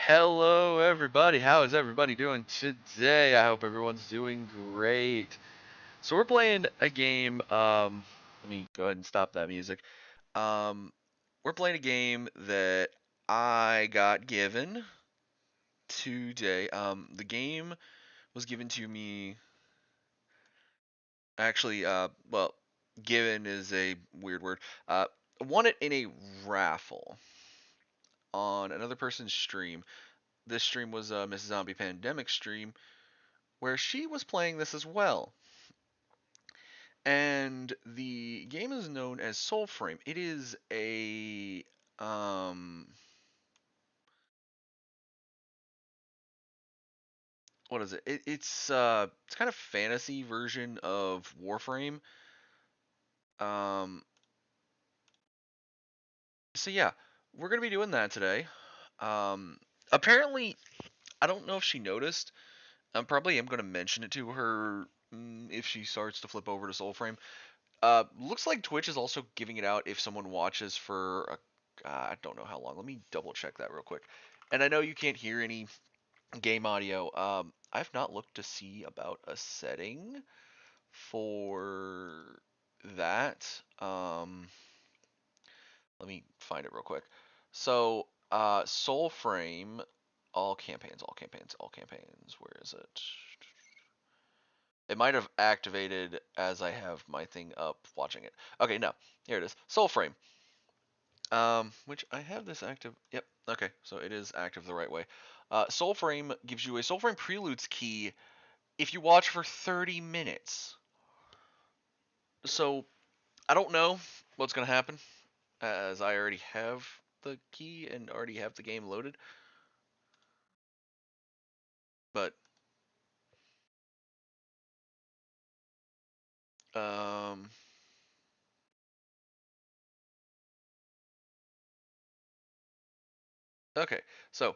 Hello, everybody. How is everybody doing today? I hope everyone's doing great. So we're playing a game. Let me go ahead and stop that music. Um, we're playing a game that I got given today. The game was given to me. Actually, given is a weird word. I won it in a raffle on another person's stream. This stream was Miss Zombie Pandemic stream where she was playing this as well. And the game is known as Soulframe. It is a um what is it? It's kind of fantasy version of Warframe. Um so yeah, we're gonna be doing that today. Apparently I don't know if she noticed. I probably am gonna mention it to her if she starts to flip over to Soulframe. Looks like Twitch is also giving it out if someone watches for I don't know how long. Let me double check that real quick. And I know you can't hear any game audio. I've not looked to see about a setting for that. Let me find it real quick. So, Soulframe, all campaigns, all campaigns, all campaigns. Where is it? It might have activated as I have my thing up watching it. Okay, no. Here it is. Soulframe. Which I have this active. Yep. Okay, so it is active the right way. Soulframe gives you a Soulframe Preludes key if you watch for 30 minutes. So I don't know what's gonna happen, as I already have the key and already have the game loaded. But um, okay. So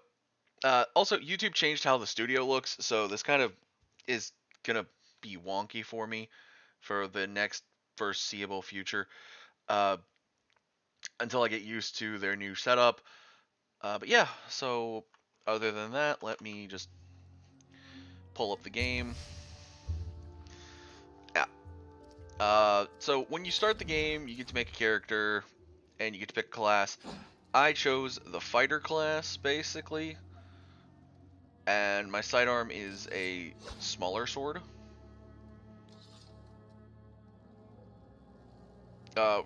also YouTube changed how the studio looks, so this kind of is gonna be wonky for me for the next foreseeable future. Uh, until I get used to their new setup. But yeah, so other than that, let me just pull up the game. Yeah. So when you start the game, you get to make a character and you get to pick a class. I chose the fighter class basically, and my sidearm is a smaller sword.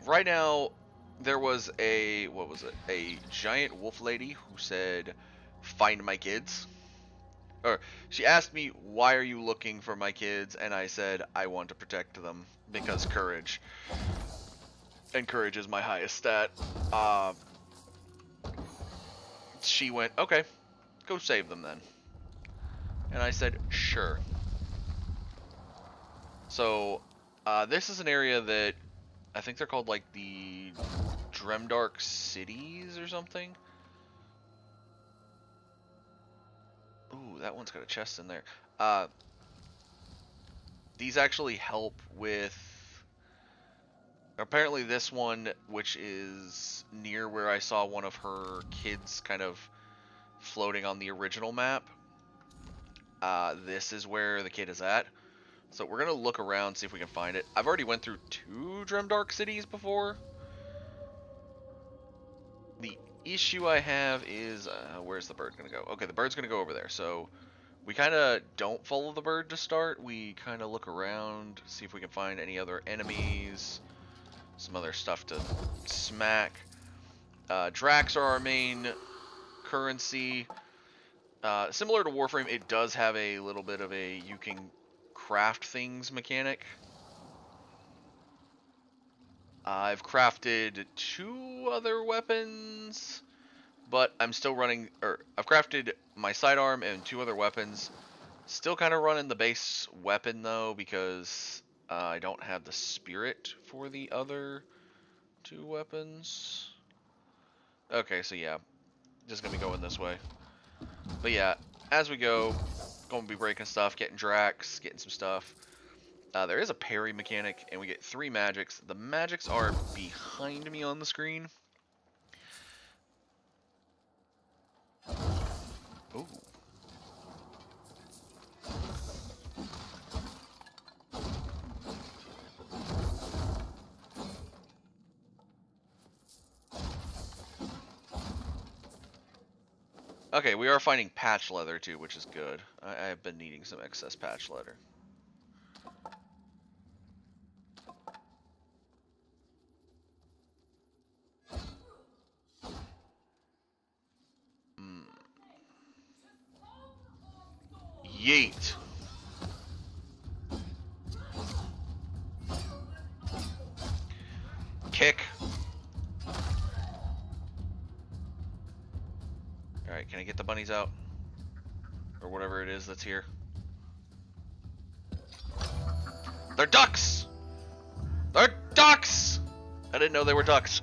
Right now, there was a what was it? A giant wolf lady who said, "Find my kids." Or she asked me, "Why are you looking for my kids?" And I said, "I want to protect them because courage." And courage is my highest stat. Uh, she went, "Okay, go save them then." And I said, "Sure." So, this is an area that I think they're called like the Dremdark Cities or something. Ooh, that one's got a chest in there. Uh, these actually help with. Apparently, this one, which is near where I saw one of her kids kind of floating on the original map, this is where the kid is at. So we're gonna look around, see if we can find it. I've already went through 2 Dremdark cities before. The issue I have is, where's the bird gonna go? Okay, the bird's gonna go over there. So we kind of don't follow the bird to start. We kind of look around, see if we can find any other enemies, some other stuff to smack. Drax are our main currency. Similar to Warframe, it does have a little bit of a you can craft things mechanic. I've crafted 2 other weapons, but I'm still running, or I've crafted my sidearm and 2 other weapons. Still kind of running the base weapon though, because I don't have the spirit for the other 2 weapons. Okay, so yeah, just gonna be going this way. But yeah, as we go, gonna be breaking stuff, getting Drax, getting some stuff. There is a parry mechanic, and we get 3 magics. The magics are behind me on the screen. Ooh. Okay, we are finding patch leather too, which is good. I have been needing some excess patch leather. Yeet. Kick. Alright, can I get the bunnies out? Or whatever it is that's here. They're ducks! They're ducks! I didn't know they were ducks.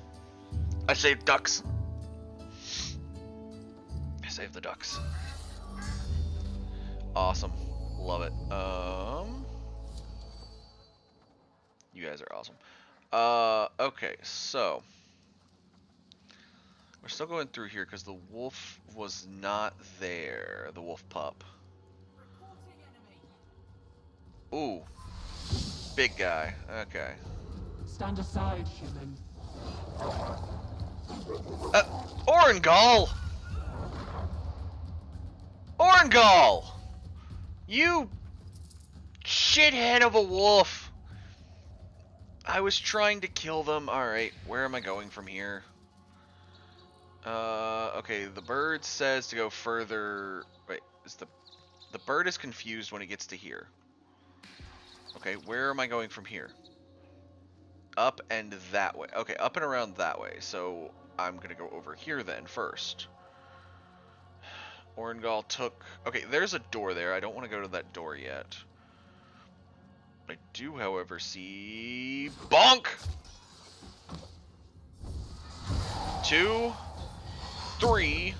I saved ducks. I saved the ducks. Awesome. Love it. You guys are awesome. Okay, so we're still going through here because the wolf was not there. The wolf pup. Ooh. Big guy. Okay. Stand aside, human. Orengal! Orengal! You shithead of a wolf! I was trying to kill them. Alright, where am I going from here? Okay, the bird says to go further. Wait, is the bird is confused when it gets to here. Okay, where am I going from here? Up and that way. Okay, up and around that way. So I'm gonna go over here then first. Orengal took... Okay, there's a door there. I don't want to go to that door yet. I do, however, see... Bonk! 2, 3...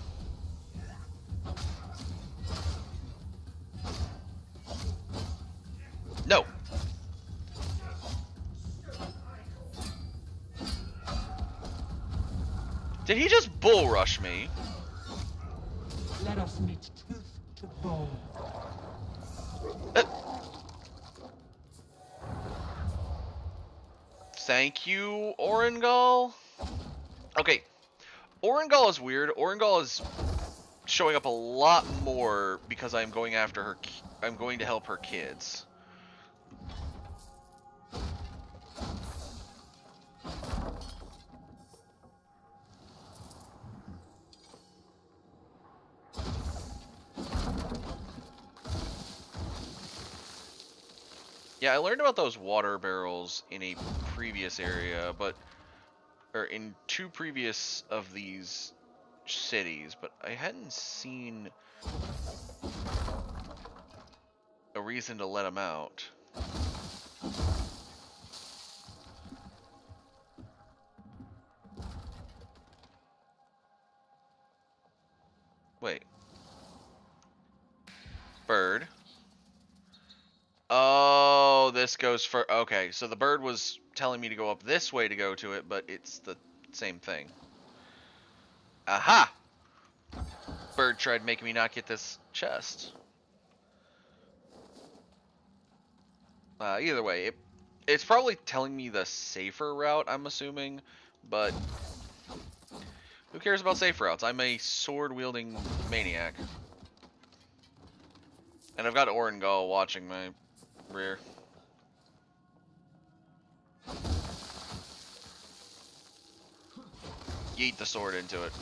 No! Did he just bull rush me? Let us meet tooth to bone. Thank you, Orengal. Okay, Orengal is weird. Orengal is showing up a lot more because I'm going after her. I'm going to help her kids. Yeah, I learned about those water barrels in a previous area, or in 2 previous of these cities, but I hadn't seen a reason to let them out. Wait. Bird. Oh, this goes for... Okay, so the bird was telling me to go up this way to go to it, but it's the same thing. Aha! Bird tried making me not get this chest. Either way, it's probably telling me the safer route, I'm assuming, but who cares about safe routes? I'm a sword-wielding maniac. And I've got Orengal watching my rear. Yeet the sword into it.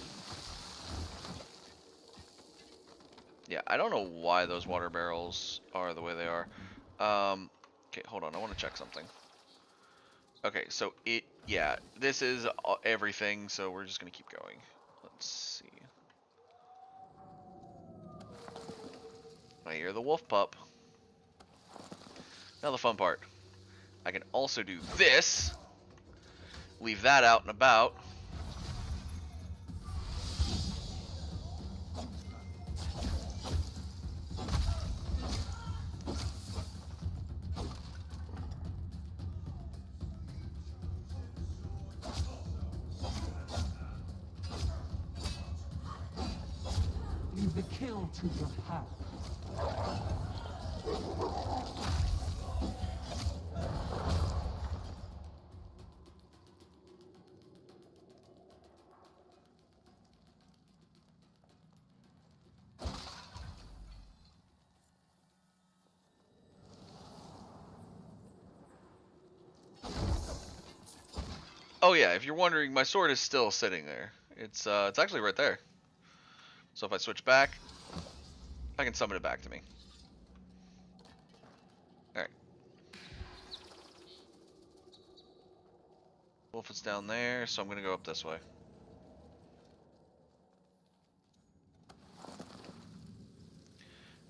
Yeah, I don't know why those water barrels are the way they are. Okay, hold on, I want to check something. Okay, so yeah, this is everything, so we're just gonna keep going. Let's see. I hear the wolf pup. Now the fun part. I can also do this. Leave that out and about. You the kill to your path. Oh yeah, if you're wondering, my sword is still sitting there. It's actually right there. So if I switch back, I can summon it back to me. Alright. Wolf is down there, so I'm gonna go up this way.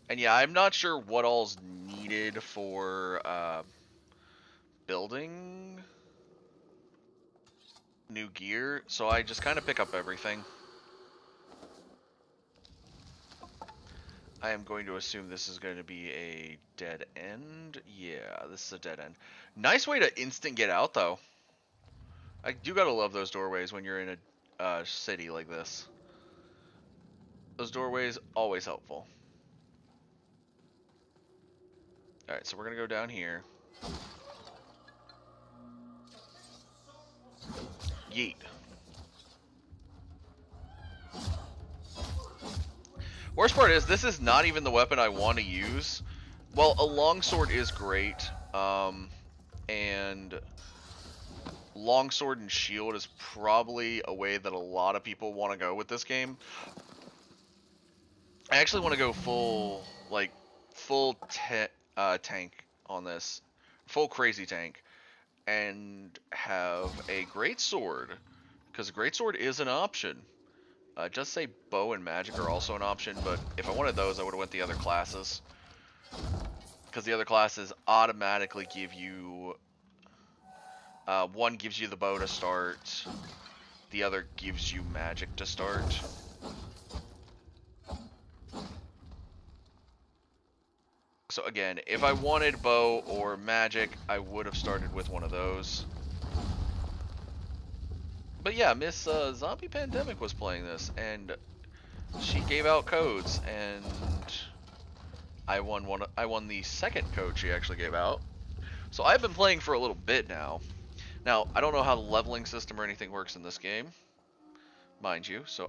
And yeah, I'm not sure what all's needed for building new gear, so I just kind of pick up everything. I am going to assume this is going to be a dead end. Yeah, this is a dead end. Nice way to instant get out, though. I do gotta love those doorways when you're in a city like this. Those doorways, always helpful. Alright, so we're gonna go down here. Yeet. Worst part is, this is not even the weapon I want to use. Well, a longsword is great, and longsword and shield is probably a way that a lot of people want to go with this game. I actually want to go full tank on this, full crazy tank, and have a great sword, because a great sword is an option. Just say bow and magic are also an option, but if I wanted those, I would have went the other classes. Because the other classes automatically give you... one gives you the bow to start, the other gives you magic to start. So again, if I wanted bow or magic, I would have started with one of those. But yeah, Miss Zombie Pandemic was playing this, and she gave out codes, and I won the second code she actually gave out. So I've been playing for a little bit now. Now, I don't know how the leveling system or anything works in this game, mind you, so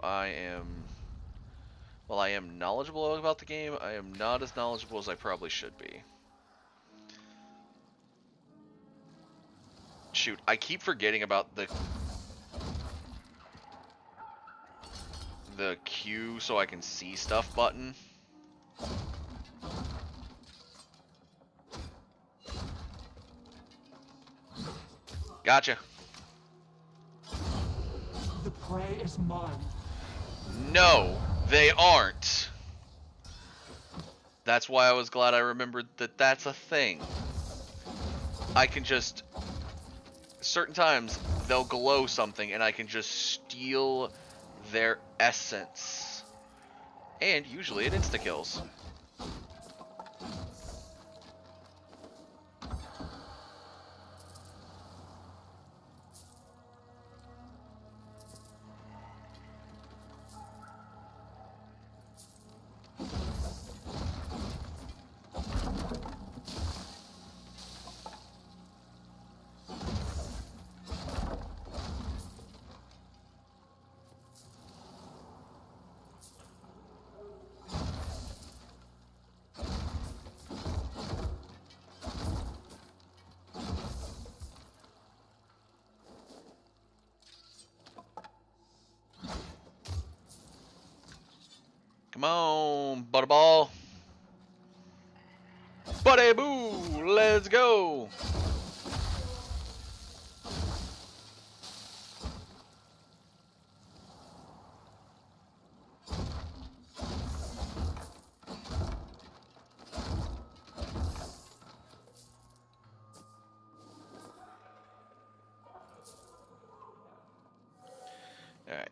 while I am knowledgeable about the game, I am not as knowledgeable as I probably should be. Shoot, I keep forgetting about the Q so I can see stuff button. Gotcha. The prey is mine. No, they aren't. That's why I was glad I remembered that that's a thing. I can just... Certain times, they'll glow something, and I can just steal their essence. And usually it insta-kills. Come on, Butterball. Buddy boo, let's go. Alright.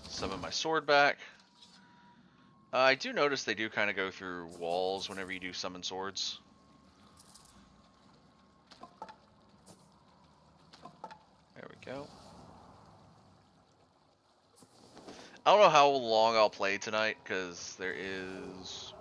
Summon my sword back. I do notice they do kind of go through walls whenever you do summon swords. There we go. I don't know how long I'll play tonight, because there is...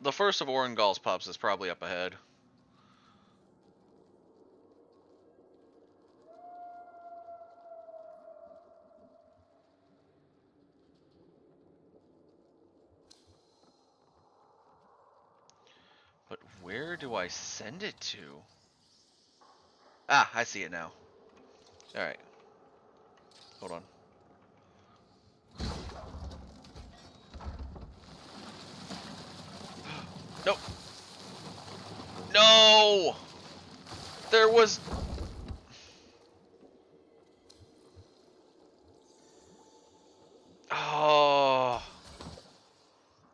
The first of Orengal's pups is probably up ahead. But where do I send it to? Ah, I see it now. Alright. Hold on. Nope. No! There was... Oh...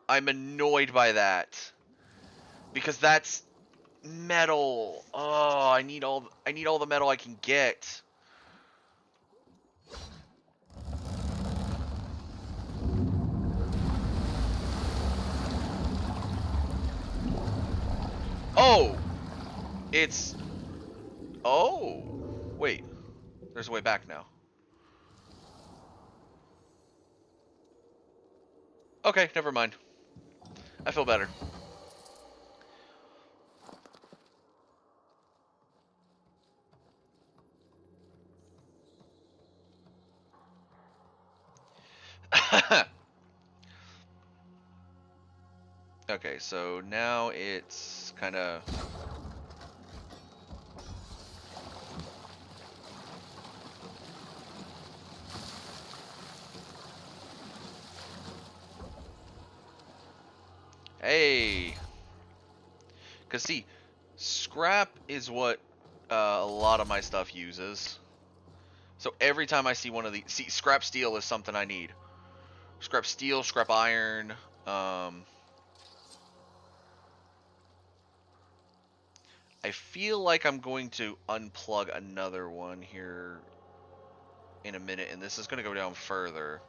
I'm annoyed by that. Because that's metal. Oh, I need all the metal I can get. Oh! It's... Oh! Wait. There's a way back now. Okay, never mind. I feel better. Okay, so now it's kind of... Hey! Because see, scrap is what a lot of my stuff uses. So every time I see one of these... See, scrap steel is something I need. Scrap steel, scrap iron. I feel like I'm going to unplug another one here in a minute, and this is going to go down further.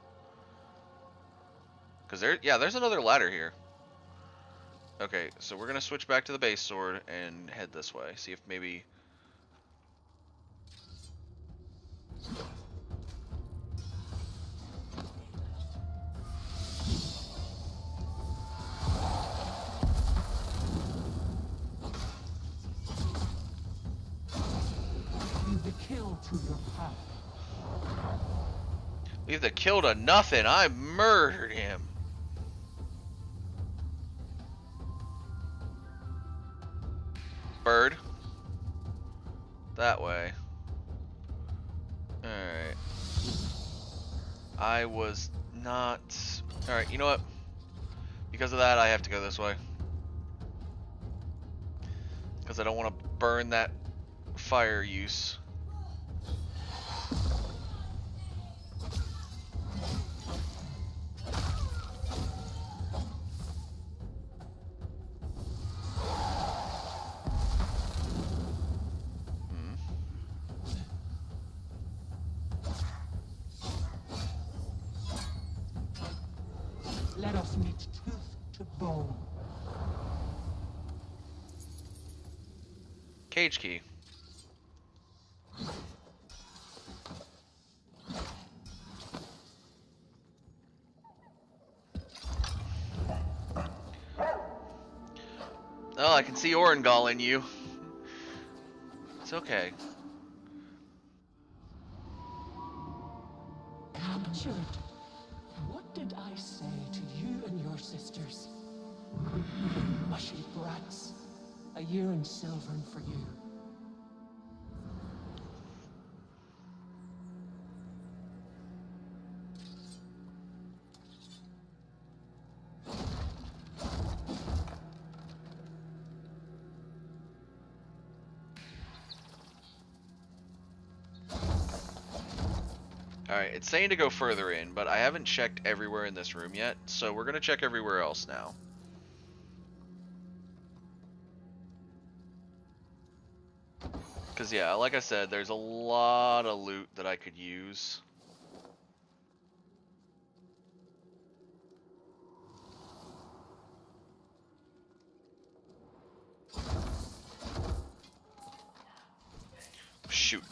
Because there's another ladder here. Okay, so we're going to switch back to the base sword and head this way. See if maybe... Leave the kill to your path. Leave the kill to nothing. I murdered him. Bird. That way. Alright. I was not... Alright, you know what? Because of that, I have to go this way. Because I don't want to burn that fire use. Let us meet tooth to bone. Cage key. Oh, I can see Orengal in you. It's okay. Captured. What did I say to you and your sisters? Mushy brats. A year in Silvern for you. Alright, it's saying to go further in, but I haven't checked everywhere in this room yet, so we're gonna check everywhere else now. Because, yeah, like I said, there's a lot of loot that I could use. Shoot.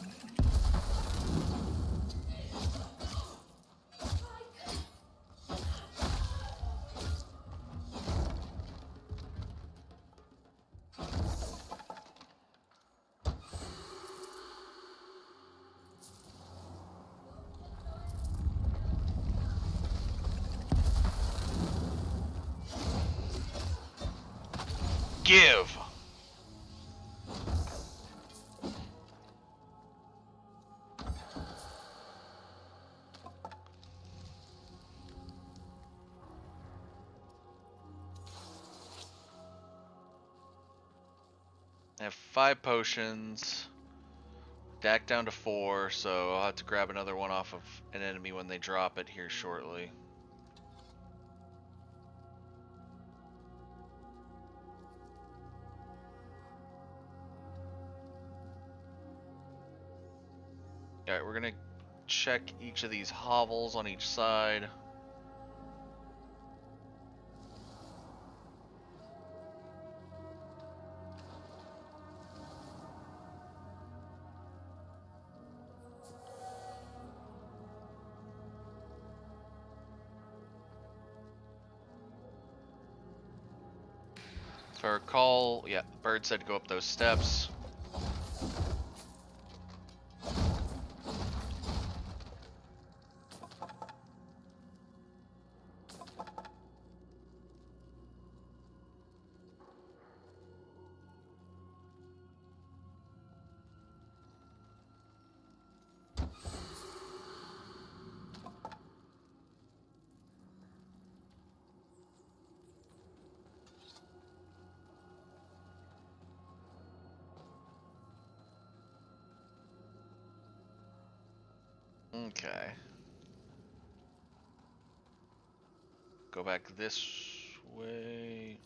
Give! I have 5 potions. Back down to 4, so I'll have to grab another one off of an enemy when they drop it here shortly. Alright, we're gonna check each of these hovels on each side. If I recall, yeah, Bird said go up those steps. Okay. Go back this way.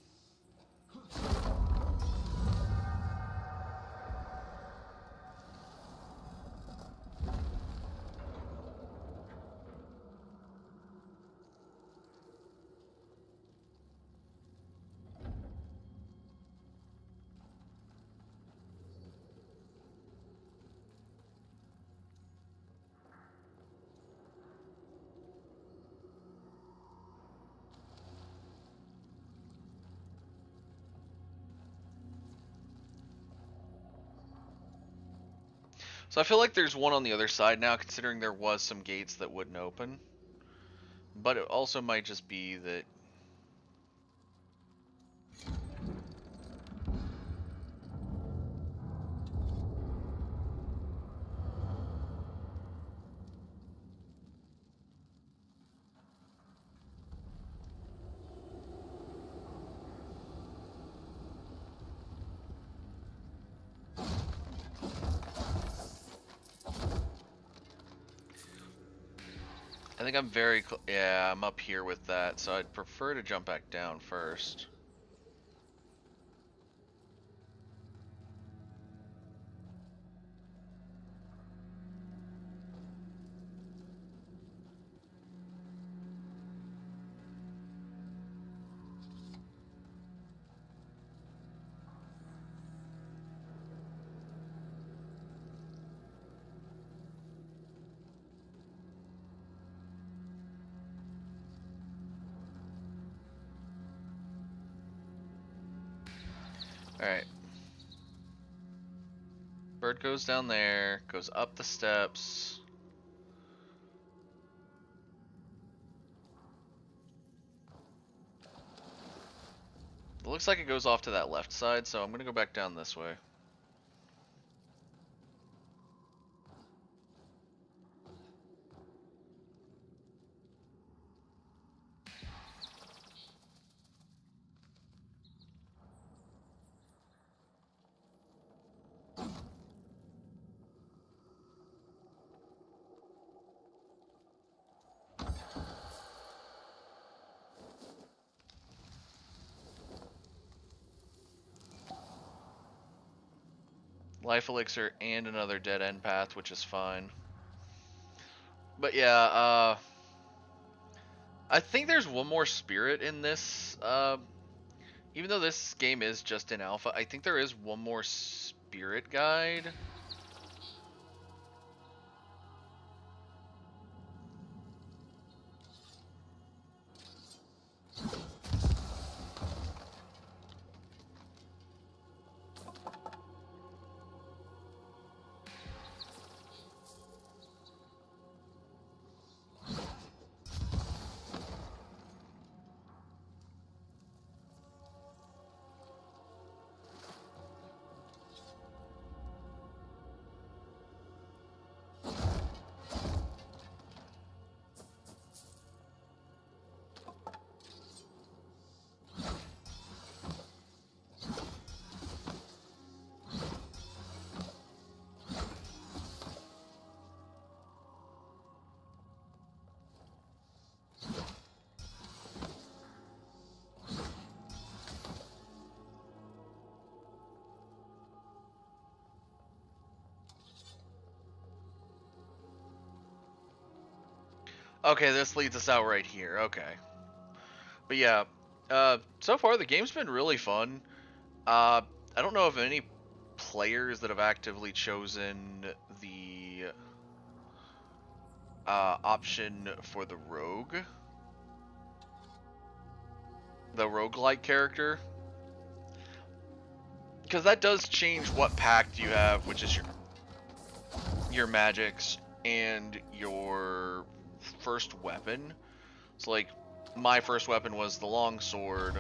So I feel like there's one on the other side now, considering there was some gates that wouldn't open. But it also might just be that... I think I'm very yeah, I'm up here with that, so I'd prefer to jump back down first. Alright. Bird goes down there, goes up the steps. It looks like it goes off to that left side, so I'm gonna go back down this way. Life elixir and another dead end path, which is fine. But yeah, I think there's one more spirit in this. Even though this game is just in alpha, I think there is one more spirit guide. Okay, this leads us out right here. Okay. But yeah, so far the game's been really fun. I don't know of any players that have actively chosen the option for the rogue. The roguelike character. Because that does change what pact you have, which is your magics and your first weapon. So like my first weapon was the longsword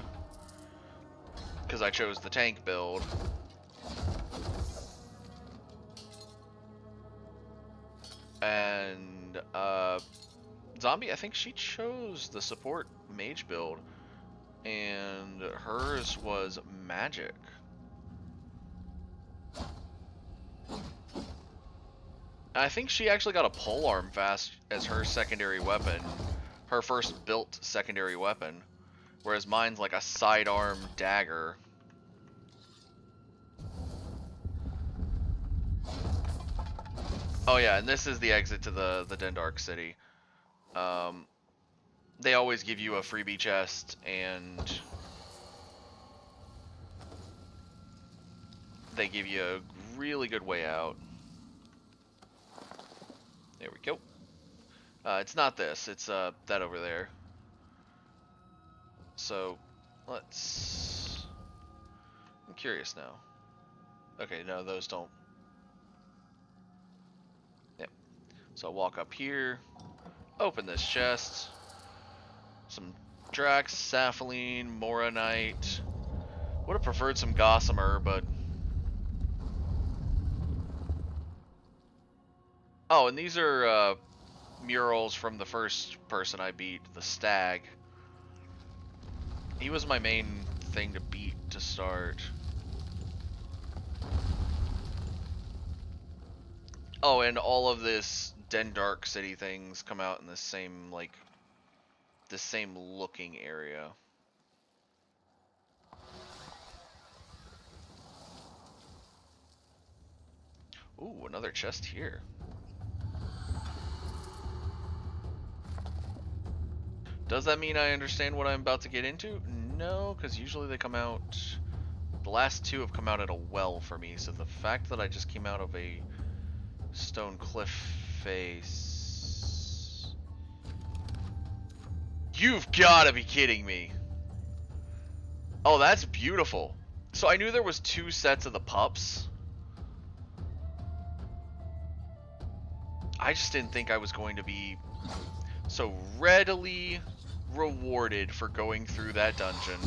because I chose the tank build. And Zombie, I think she chose the support mage build, and hers was magic. I think she actually got a polearm fast as her secondary weapon, her first built secondary weapon, whereas mine's like a sidearm dagger. Oh yeah, and this is the exit to the Dendark City. They always give you a freebie chest, and they give you a really good way out. There we go. It's not this, it's that over there. So, let's... I'm curious now. Okay, no, those don't... Yep. So I'll walk up here, open this chest. Some Drax, Saphaline, Moronite. Would have preferred some Gossamer, but... Oh, and these are murals from the first person I beat, the Stag. He was my main thing to beat to start. Oh, and all of this Dendark City things come out in the same, like, the same looking area. Ooh, another chest here. Does that mean I understand what I'm about to get into? No, because usually they come out... The last two have come out at a well for me, so the fact that I just came out of a stone cliff face... You've got to be kidding me! Oh, that's beautiful. So I knew there was two sets of the pups. I just didn't think I was going to be so readily rewarded for going through that dungeon.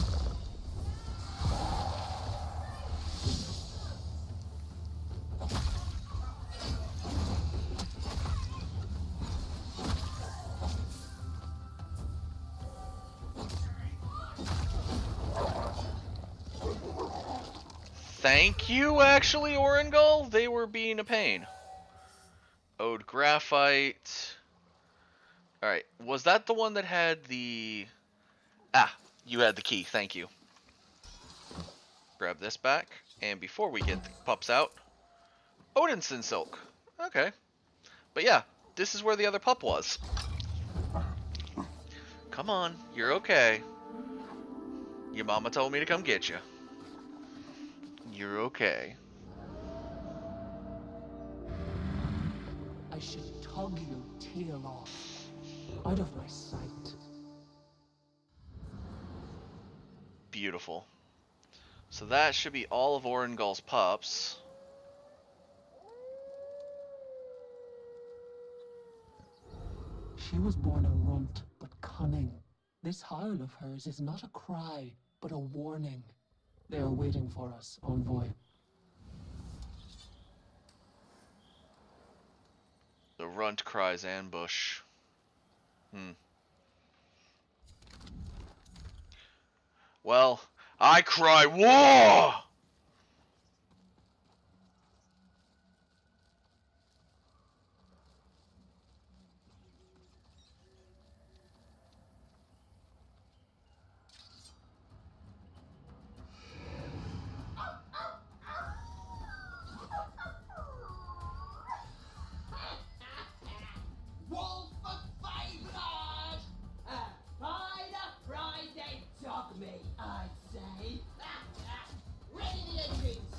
Thank you, actually, Orengal. They were being a pain. Ode Graphite. Alright, was that the one that had the... Ah, you had the key, thank you. Grab this back, and before we get the pups out, Odinson silk. Okay. But yeah, this is where the other pup was. Come on, you're okay. Your mama told me to come get you. You're okay. I should tug your tail off, out of my sight. Beautiful. So that should be all of Orangol's pups. She was born a runt, but cunning. This howl of hers is not a cry, but a warning. They are waiting for us, Envoy. The runt cries ambush. Well, I cry war! Wolf of Fablard! By the prize they dog me, I'd say. Ready the engines!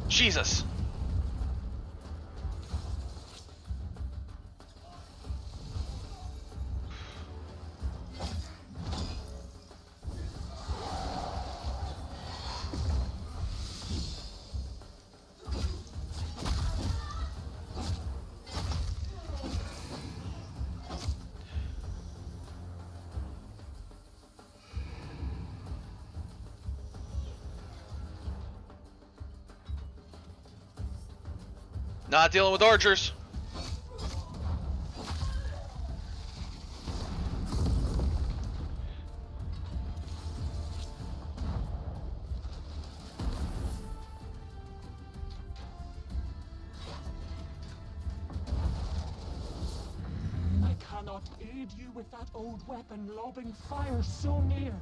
Jesus! Not dealing with archers. I cannot aid you with that old weapon lobbing fire so near.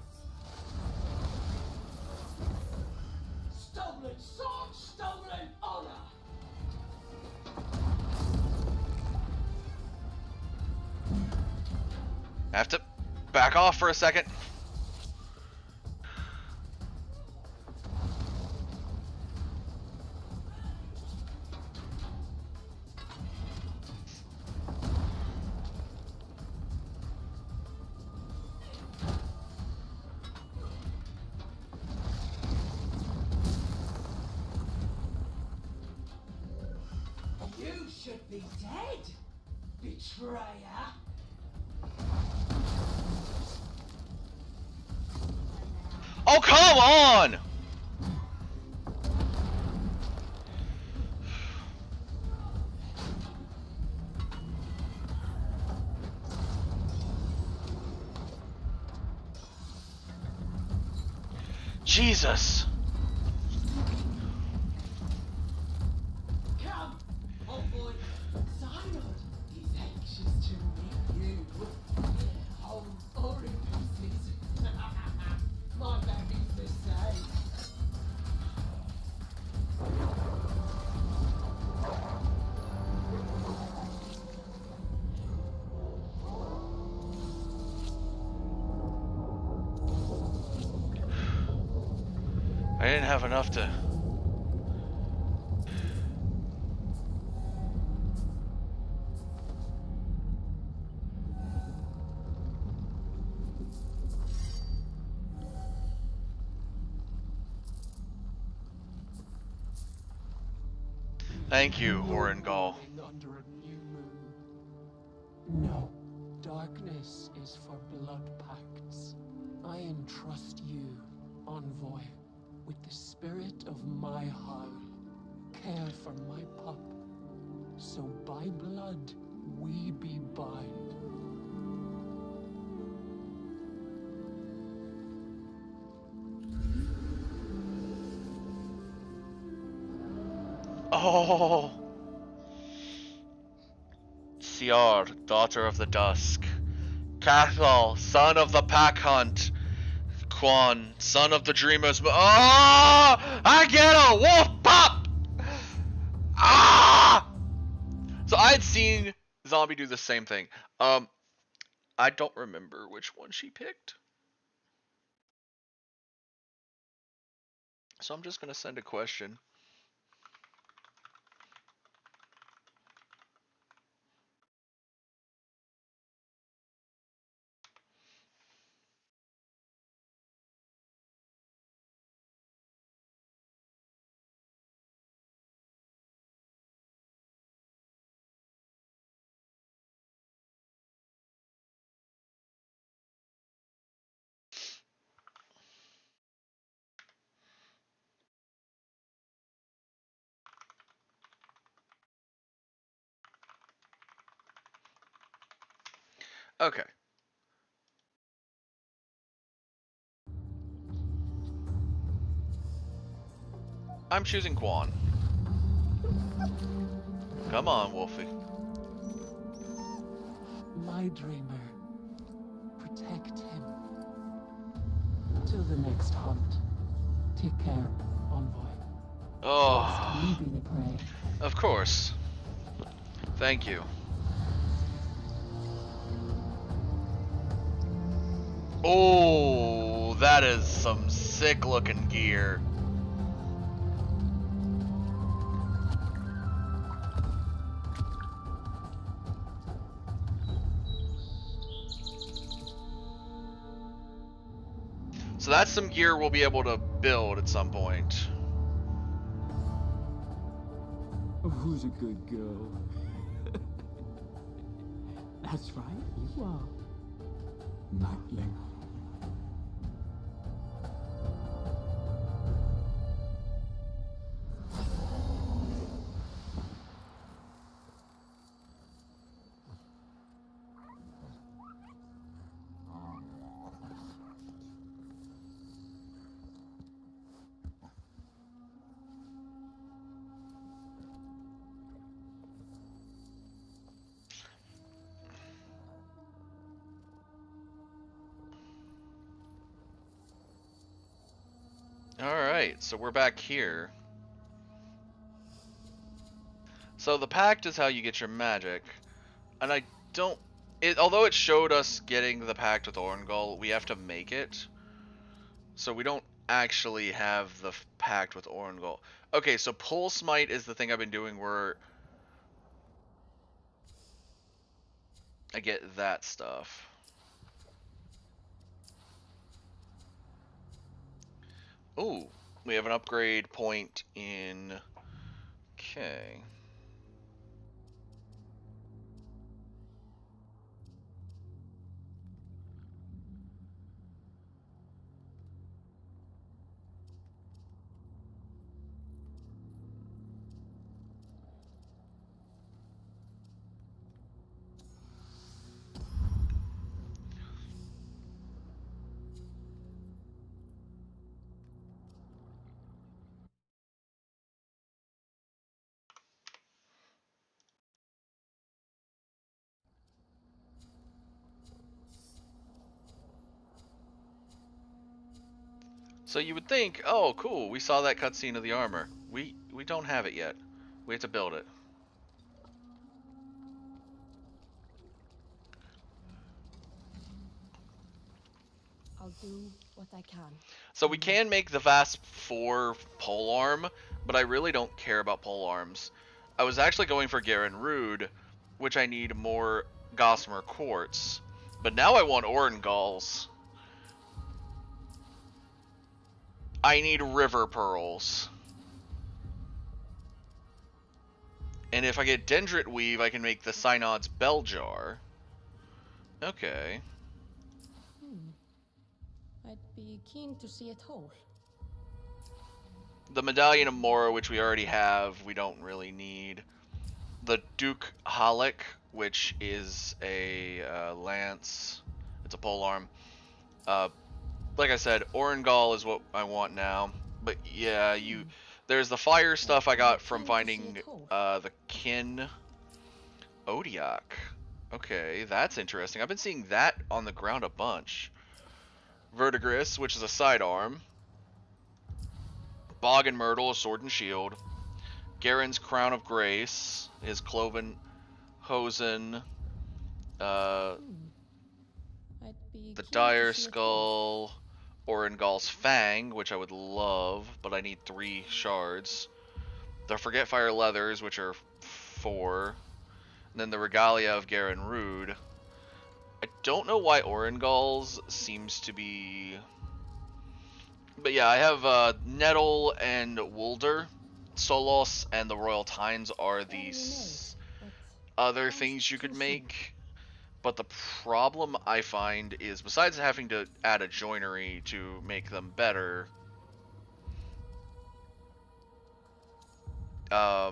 Stolen sword, stolen honor! I have to back off for a second. You should be dead, betrayer! Oh, come on! Jesus! Come, Envoy! Synod is anxious to meet you. Whole orifices. My baby's the same. I didn't have enough to... Thank you, Orangol. Under a new moon. No, darkness is for blood pacts. I entrust you, Envoy, with the spirit of my howl. Care for my pup, so by blood we be bound. Oh! Siar, daughter of the dusk. Cathal, son of the pack hunt. Quan, son of the Dreamer's. Oh! I get a wolf pop! Ah! So I had seen Zombie do the same thing. I don't remember which one she picked. So I'm just gonna send a question. Okay. I'm choosing Quan. Come on, Wolfie. My dreamer. Protect him. Till the next hunt. Take care, Envoy. Oh, You be the prey. of course. Thank you. Oh, that is some sick looking gear. So that's some gear we'll be able to build at some point. Who's a good girl? That's right, you are. Nightling. Alright, so we're back here. So the pact is how you get your magic. And I don't... although it showed us getting the pact with Orngal, we have to make it. So we don't actually have the pact with Orngal. Okay, so Pull Smite is the thing I've been doing where I get that stuff. Ooh, we have an upgrade point in... Okay. So you would think, oh, cool, we saw that cutscene of the armor. We don't have it yet. We have to build it. I'll do what I can. So we can make the VASP 4 pole arm, but I really don't care about pole arms. I was actually going for Garen Rude, which I need more Gossamer Quartz. But now I want Orangals. I need River Pearls. And if I get Dendrit Weave, I can make the Synod's Bell Jar. Okay. I'd be keen to see it whole. The Medallion of Mora, which we already have, we don't really need. The Duke Holic, which is a lance. It's a polearm. Like I said, Orengal is what I want now. But yeah, there's the fire stuff I got from finding the Kin Odiak. Okay, that's interesting. I've been seeing that on the ground a bunch. Verdigris, which is a sidearm. Bog and Myrtle, a sword and shield. Garen's Crown of Grace, his Cloven Hosen. I'd be The keen to Dire see it all. Skull. Orengal's Fang, which I would love, but I need 3 shards. The Forgetfire Leathers, which are 4. And then the Regalia of Garen Rude. I don't know why Orengal's seems to be... But yeah, I have Nettle and Wulder. Solos and the Royal Tines are the other things you could make. But the problem I find is, besides having to add a joinery to make them better, I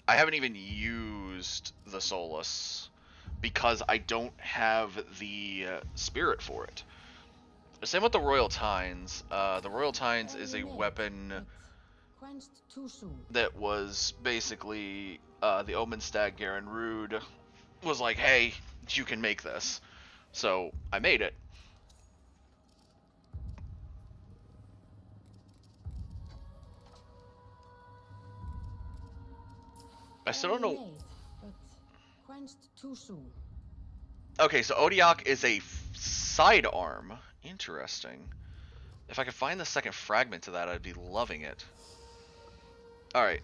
haven't even used the Solus because I don't have the spirit for it. Same with the Royal Tines. The Royal Tines is a weapon Quenched too soon. that was basically the Omen Stag Garen Rude was like, hey, you can make this. So I made it. I still don't know. Made, but quenched too soon. Okay, so Odiak is a sidearm. Interesting. If I could find the second fragment to that, I'd be loving it. Alright.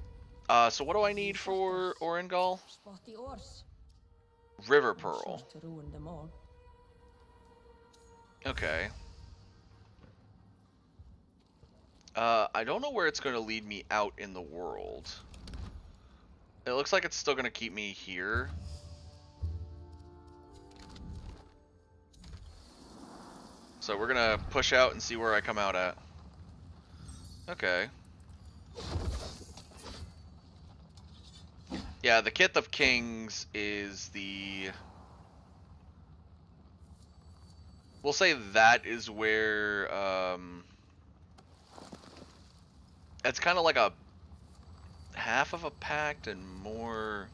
So what do I need for Orengal? Spot the ores. River I'm Pearl. sure to ruin them all. Okay. I don't know where it's going to lead me out in the world. It looks like it's still going to keep me here. So we're going to push out and see where I come out at. Okay. Yeah, the Kith of Kings is the... We'll say that is where, it's kind of like a half of a pact and more...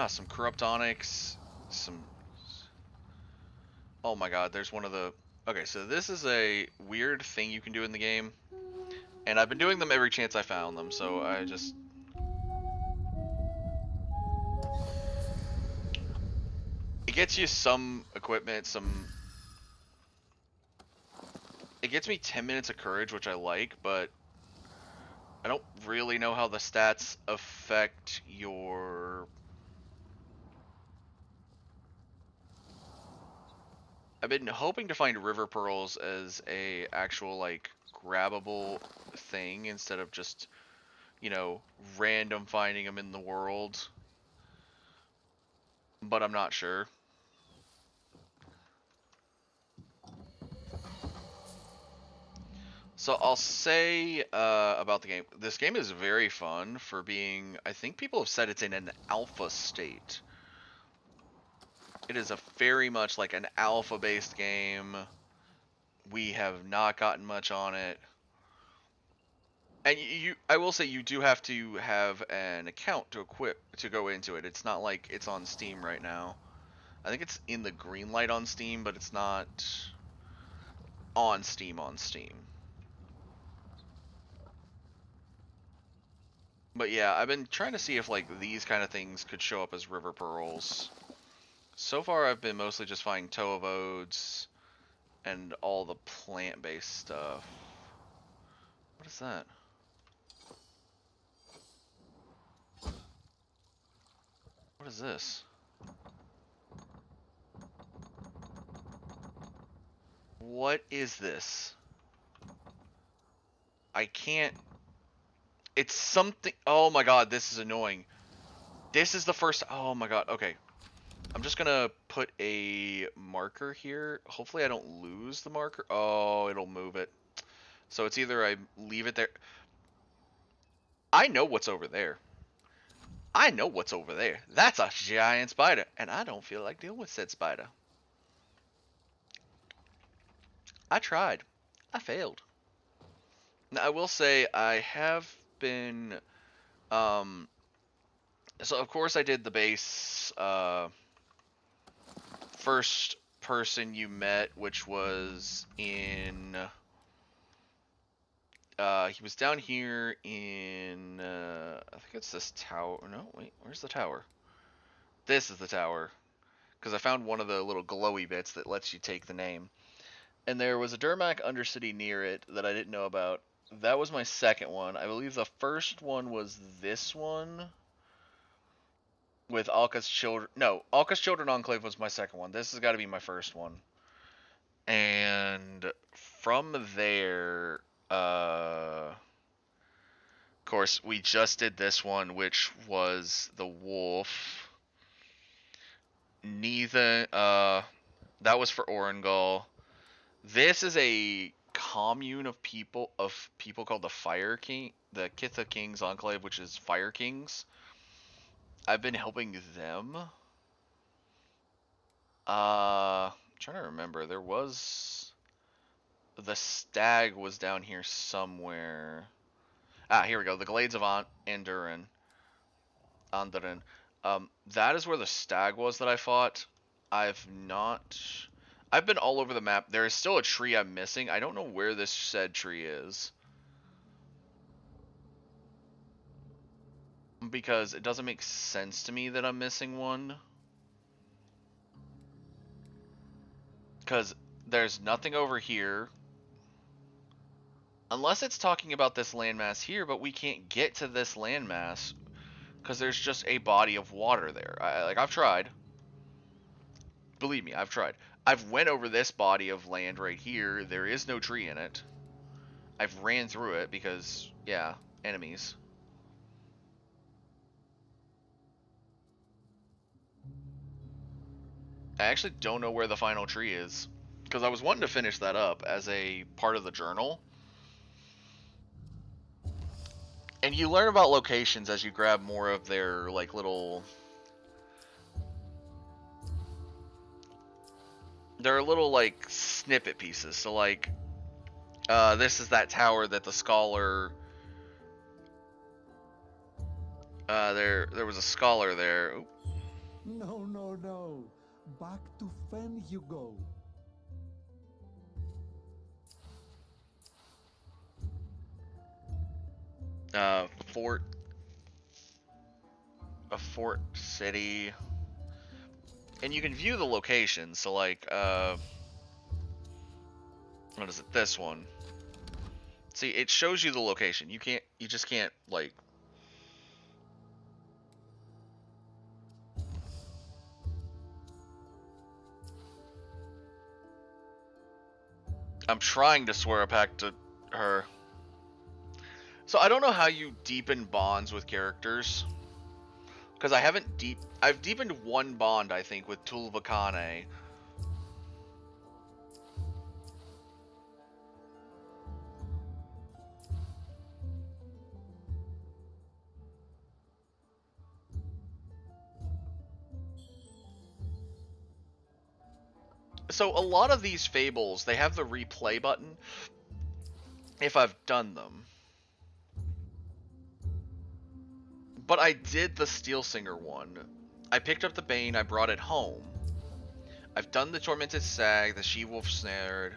some Corrupt Onyx, some... Oh my god, there's one of the... Okay, so this is a weird thing you can do in the game. And I've been doing them every chance I found them, so I just... It gets you some equipment, some... It gets me 10 minutes of courage, which I like, but... I don't really know how the stats affect your... I've been hoping to find River Pearls as a actual, like, grabbable thing instead of just, you know, random finding them in the world. But I'm not sure. So I'll say about the game. This game is very fun for being... I think people have said it's in an alpha state. It is a very much like an alpha-based game. We have not gotten much on it. And I will say you do have to have an account to go into it. It's not like it's on Steam right now. I think it's in the green light on Steam, but it's not on Steam. But yeah, I've been trying to see if like these kind of things could show up as River Pearls. So far, I've been mostly just finding Toe of Odes and all the plant-based stuff. What is that? What is this? What is this? I can't... It's something... Oh my god, this is annoying. This is the first... Oh my god, okay. I'm just gonna put a marker here. Hopefully I don't lose the marker. Oh, it'll move it. So it's either I leave it there. I know what's over there. I know what's over there. That's a giant spider. And I don't feel like dealing with said spider. I tried. I failed. Now, I will say I have been So of course I did the base first person you met, which was in he was down here in I think it's this tower. No, wait, where's the tower? This is the tower, because I found one of the little glowy bits that lets you take the name. And there was a Durmak Undercity near it that I didn't know about. That was my second one. I believe the first one was this one with Alka's Children. No, Alka's Children Enclave was my second one. This has got to be my first one. And from there, of course, we just did this one, which was the wolf. Neither, that was for Orangol. This is a commune of people called the Fire King, the Kitha Kings Enclave, which is Fire Kings. I've been helping them. I'm trying to remember. There was the stag was down here somewhere. Ah, here we go. The Glades of Andurin. That is where the stag was that I fought. I've been all over the map. There is still a tree I'm missing. I don't know where this said tree is, because it doesn't make sense to me that I'm missing one. Because there's nothing over here. Unless it's talking about this landmass here, but we can't get to this landmass because there's just a body of water there. I've tried. Believe me, I've tried. I've went over this body of land right here. There is no tree in it. I've ran through it because, yeah, enemies. I actually don't know where the final tree is, because I was wanting to finish that up as a part of the journal. And you learn about locations as you grab more of their, like, little... There are little, like, snippet pieces. So, like, this is that tower that the scholar... there was a scholar there. Oop. No, no, no. Back to Fen you go. Fort City, and you can view the location. So like, what is it? This one. See, it shows you the location. You just can't like. I'm trying to swear a pact to her. So I don't know how you deepen bonds with characters, because I've deepened one bond, I think, with Tulvakane. So a lot of these fables, they have the replay button if I've done them. But I did the Steelsinger one. I picked up the Bane, I brought it home. I've done the Tormented Stag, the She-Wolf Snared.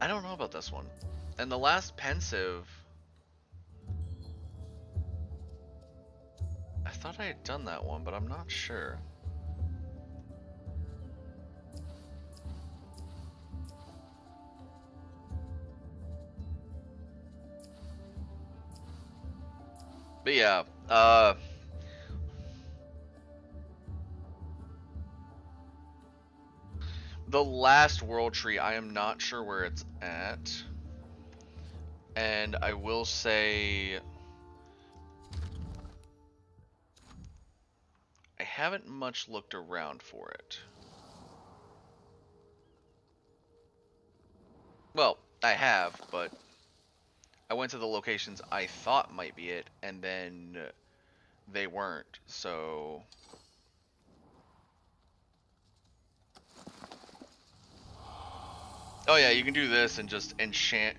I don't know about this one. And the last Pensive... I thought I had done that one, but I'm not sure. But yeah, the last world tree, I am not sure where it's at. And I will say, I haven't much looked around for it. Well, I have, but I went to the locations I thought might be it, and then they weren't, so... Oh yeah, you can do this and just enchant,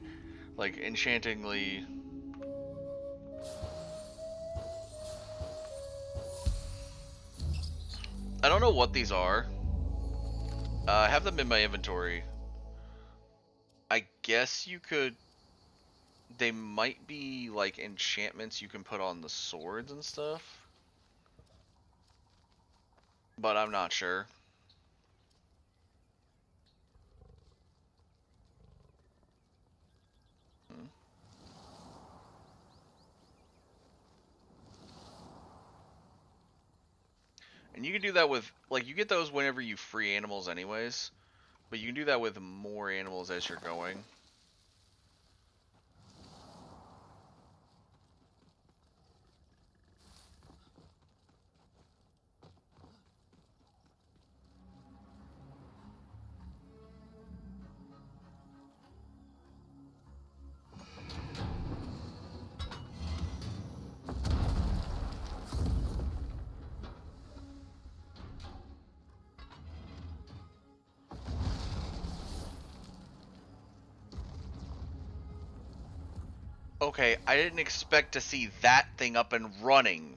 like enchantingly. I don't know what these are. I have them in my inventory. I guess you could. They might be like enchantments you can put on the swords and stuff, but I'm not sure. Hmm. And you can do that with, like, you get those whenever you free animals anyways, but you can do that with more animals as you're going. Okay, I didn't expect to see that thing up and running.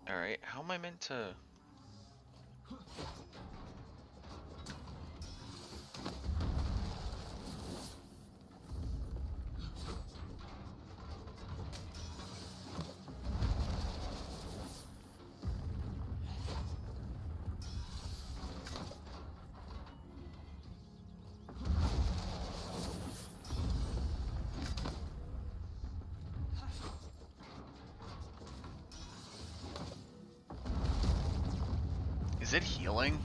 Alright, how am I meant to... Is it healing?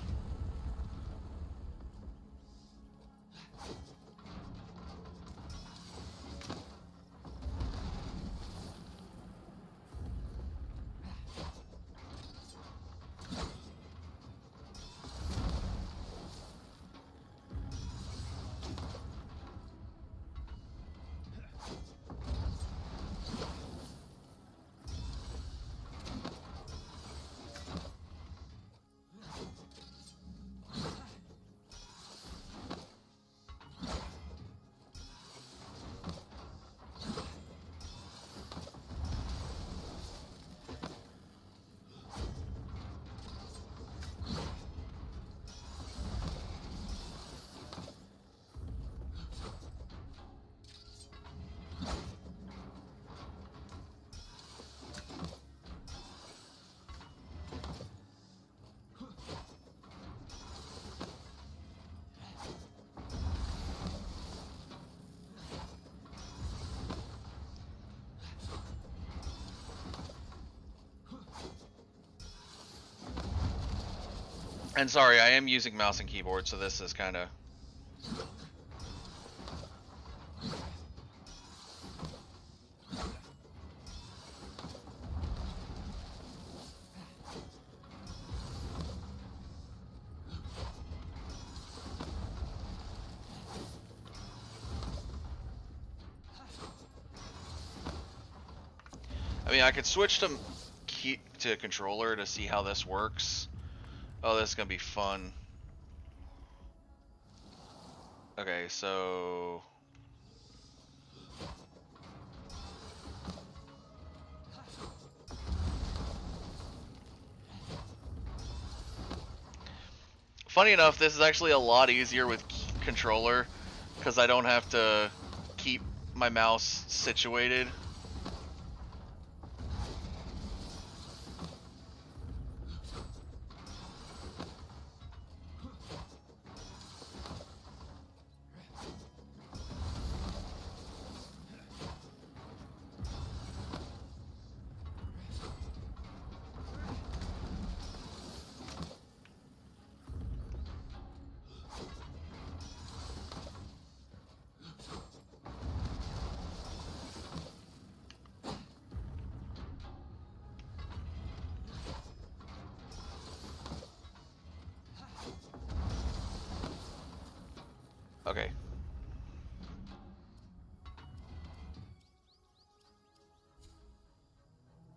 And sorry, I am using mouse and keyboard, so this is kind of... I mean, I could switch to controller to see how this works. Oh, this is gonna be fun. Okay, so... Funny enough, this is actually a lot easier with controller, because I don't have to keep my mouse situated.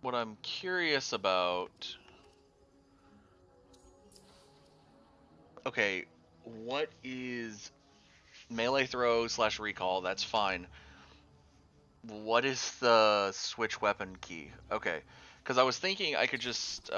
what I'm curious about. Okay, what is melee throw / recall? That's fine. What is the switch weapon key? Okay, because I was thinking I could just.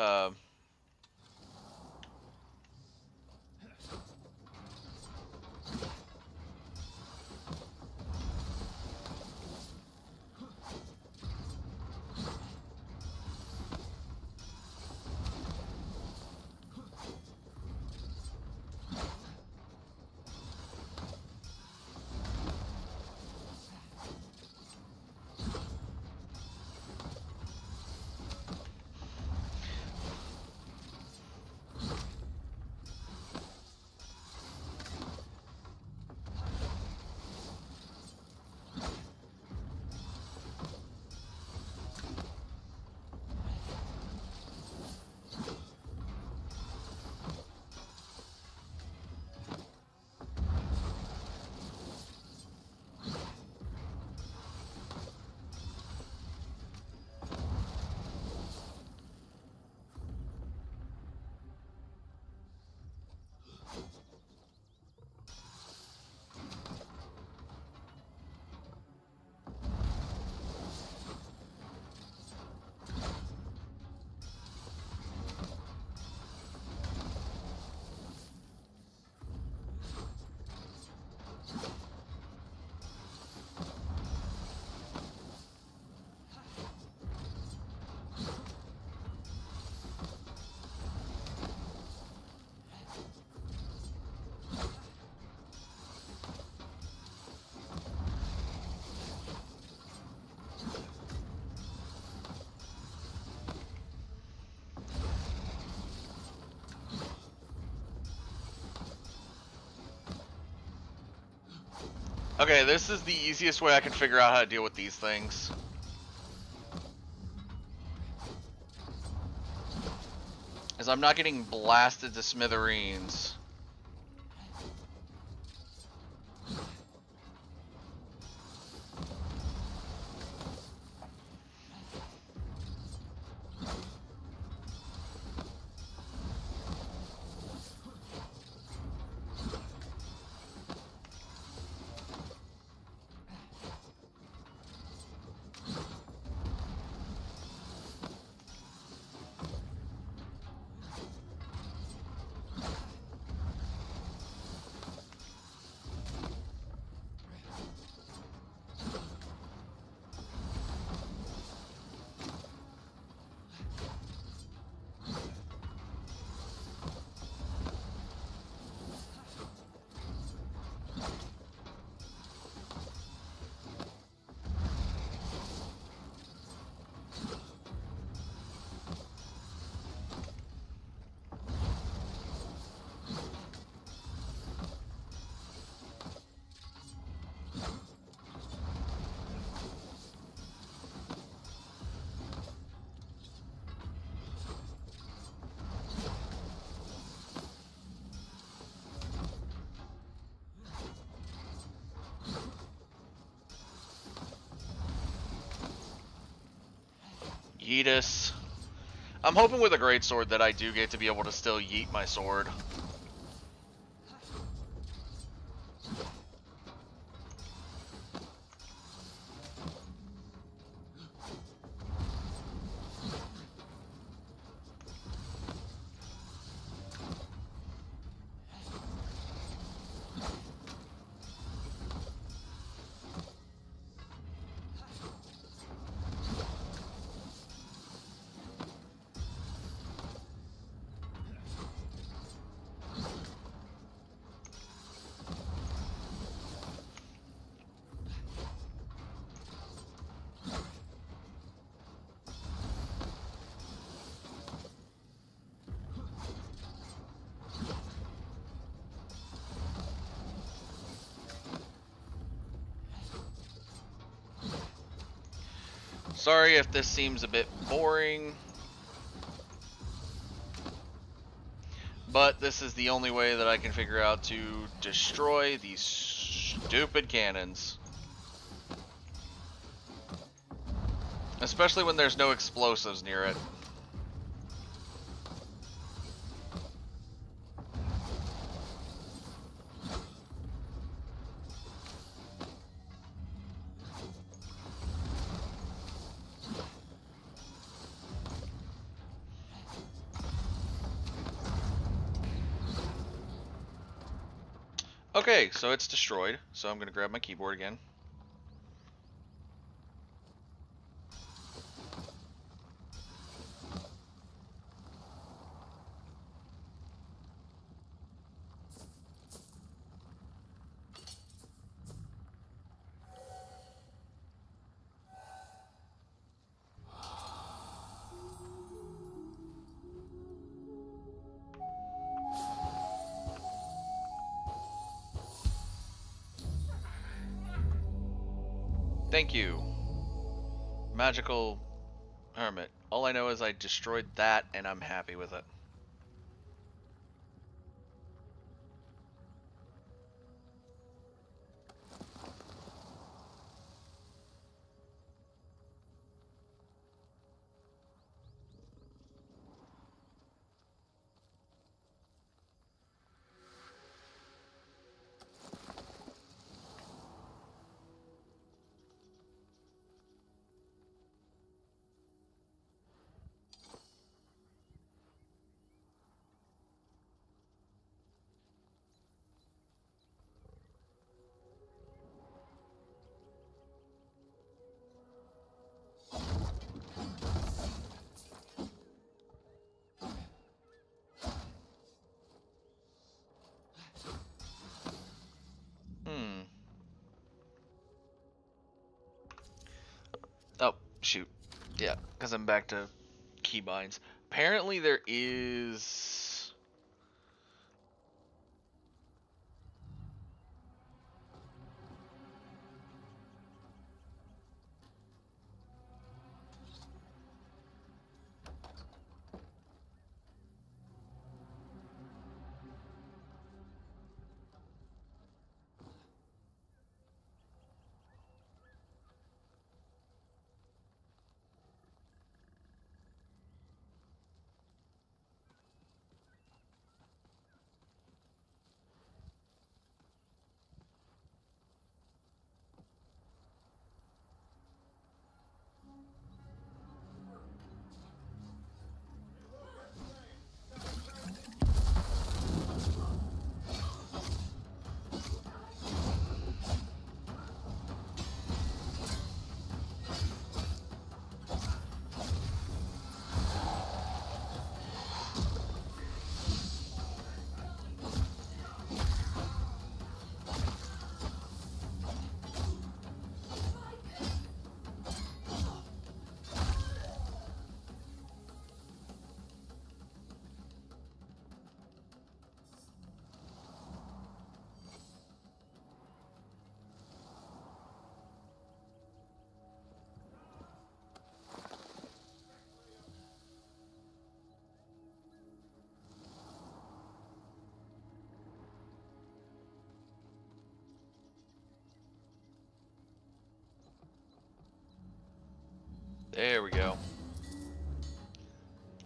Okay, this is the easiest way I can figure out how to deal with these things. Is I'm not getting blasted to smithereens. Yeetus. I'm hoping with a greatsword that I do get to be able to still yeet my sword. Sorry if this seems a bit boring, but this is the only way that I can figure out to destroy these stupid cannons. Especially when there's no explosives near it. Okay, so it's destroyed, so I'm gonna grab my keyboard again. Thank you. Magical Hermit. All I know is I destroyed that and I'm happy with it. Oh, shoot. Yeah, because I'm back to keybinds. Apparently there is... There we go.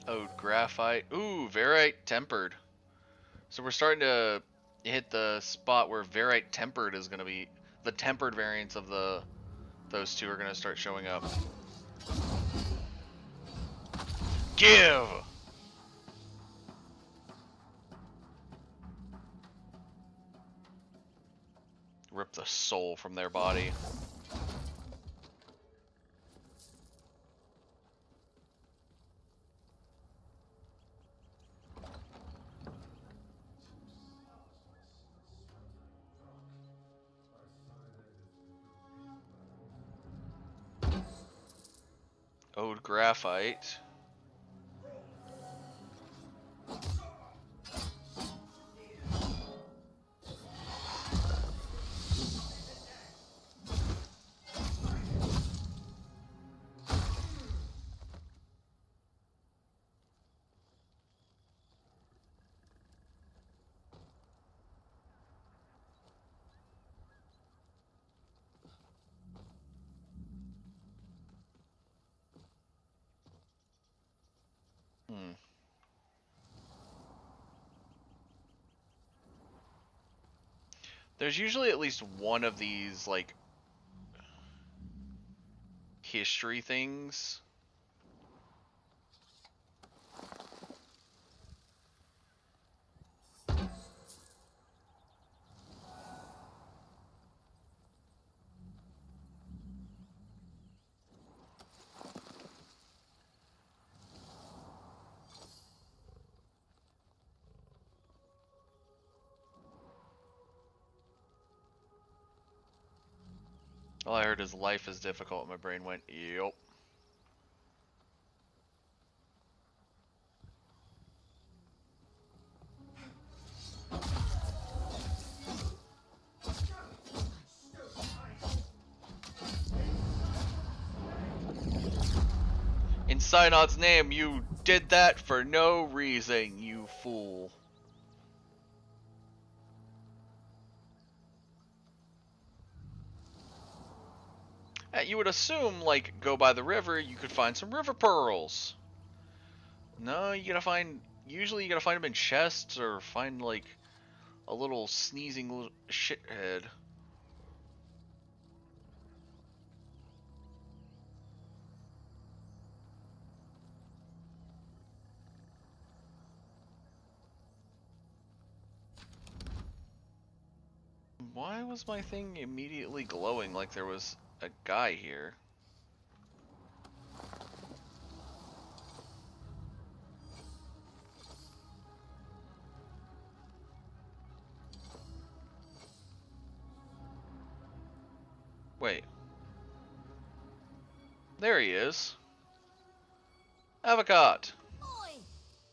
Ode Graphite. Ooh, Verite Tempered. So we're starting to hit the spot where Verite Tempered is going to be... The tempered variants of those two are going to start showing up. Give! Rip the soul from their body. Ode Graphite. Hmm. There's usually at least one of these, like, history things. All I heard is life is difficult, and my brain went, yup. In Synod's name, you did that for no reason, you fool. You would assume, like, go by the river, you could find some river pearls. No, you gotta find, usually you gotta find them in chests, or find, like, a little sneezing little shithead. Why was my thing immediately glowing like there was a guy here? Wait. There he is. Avocot. Oi!